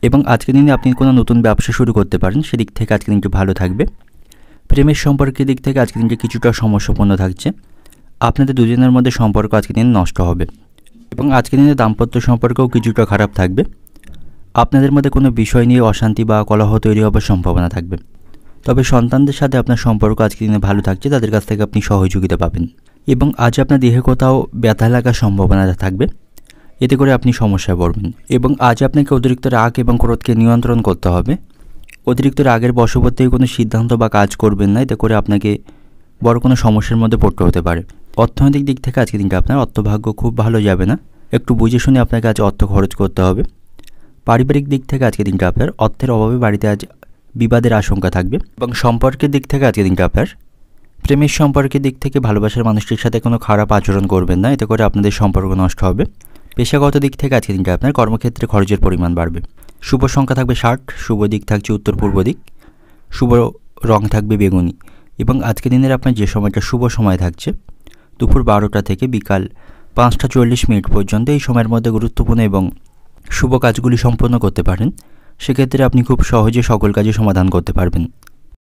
এবং আজকের দিনে আপনি কোনো নতুন ব্যবসা শুরু করতে পারেন, সেদিক থেকে আজকের দিনটি ভালো থাকবে। প্রেমের সম্পর্কের দিক থেকে আজকের দিনটি কিছুটা সমস্যাপূর্ণ থাকছে। আপনাদের দুজনের মধ্যে সম্পর্ক আজকের দিন নষ্ট হবে এবং আজকের দিনে দাম্পত্য সম্পর্কও কিছুটা খারাপ থাকবে। আপনাদের মধ্যে কোনো বিষয় নিয়ে অশান্তি বা কলহ তৈরি হওয়ার সম্ভাবনা থাকবে। তবে সন্তানদের সাথে আপনার সম্পর্ক আজকের দিনে ভালো থাকছে, তাদের কাছ থেকে আপনি সহযোগিতা পাবেন। এবং আজ আপনার দেহে কোথাও ব্যথা লাগার সম্ভাবনা থাকবে, এতে করে আপনি সমস্যায় পড়বেন। এবং আজ আপনাকে অতিরিক্ত রাগ এবং ক্রোধকে নিয়ন্ত্রণ করতে হবে। অতিরিক্ত রাগের বশবর্তী কোনো সিদ্ধান্ত বা কাজ করবেন না, এতে করে আপনাকে বড় কোনো সমস্যার মধ্যে পড়তে হতে পারে। অর্থনৈতিক দিক থেকে আজকের দিনটা আপনার অর্থভাগ্য খুব ভালো যাবে না, একটু বুঝে শুনে আপনাকে আজ অর্থ খরচ করতে হবে। পারিবারিক দিক থেকে আজকের দিনটা আপনার অর্থের অভাবে বাড়িতে আজ বিবাদের আশঙ্কা থাকবে। এবং সম্পর্কের দিক থেকে আজকের দিনটা আপনার প্রেমের সম্পর্কের দিক থেকে ভালোবাসার মানুষটির সাথে কোনো খারাপ আচরণ করবেন না, এতে করে আপনাদের সম্পর্ক নষ্ট হবে। পেশাগত দিক থেকে আজকের দিনটা আপনার কর্মক্ষেত্রে খরচের পরিমাণ বাড়বে। শুভ সংখ্যা থাকবে 60, শুভ দিক থাকছে উত্তর পূর্ব দিক, শুভ রং থাকবে বেগুনি। এবং আজকের দিনের আপনার যে সময়টা শুভ সময় থাকছে দুপুর 12টা থেকে বিকাল 5টা 40 মিনিট পর্যন্ত, এই সময়ের মধ্যে গুরুত্বপূর্ণ এবং শুভ কাজগুলি সম্পন্ন করতে পারেন। সেক্ষেত্রে আপনি খুব সহজে সকল কাজে সমাধান করতে পারবেন।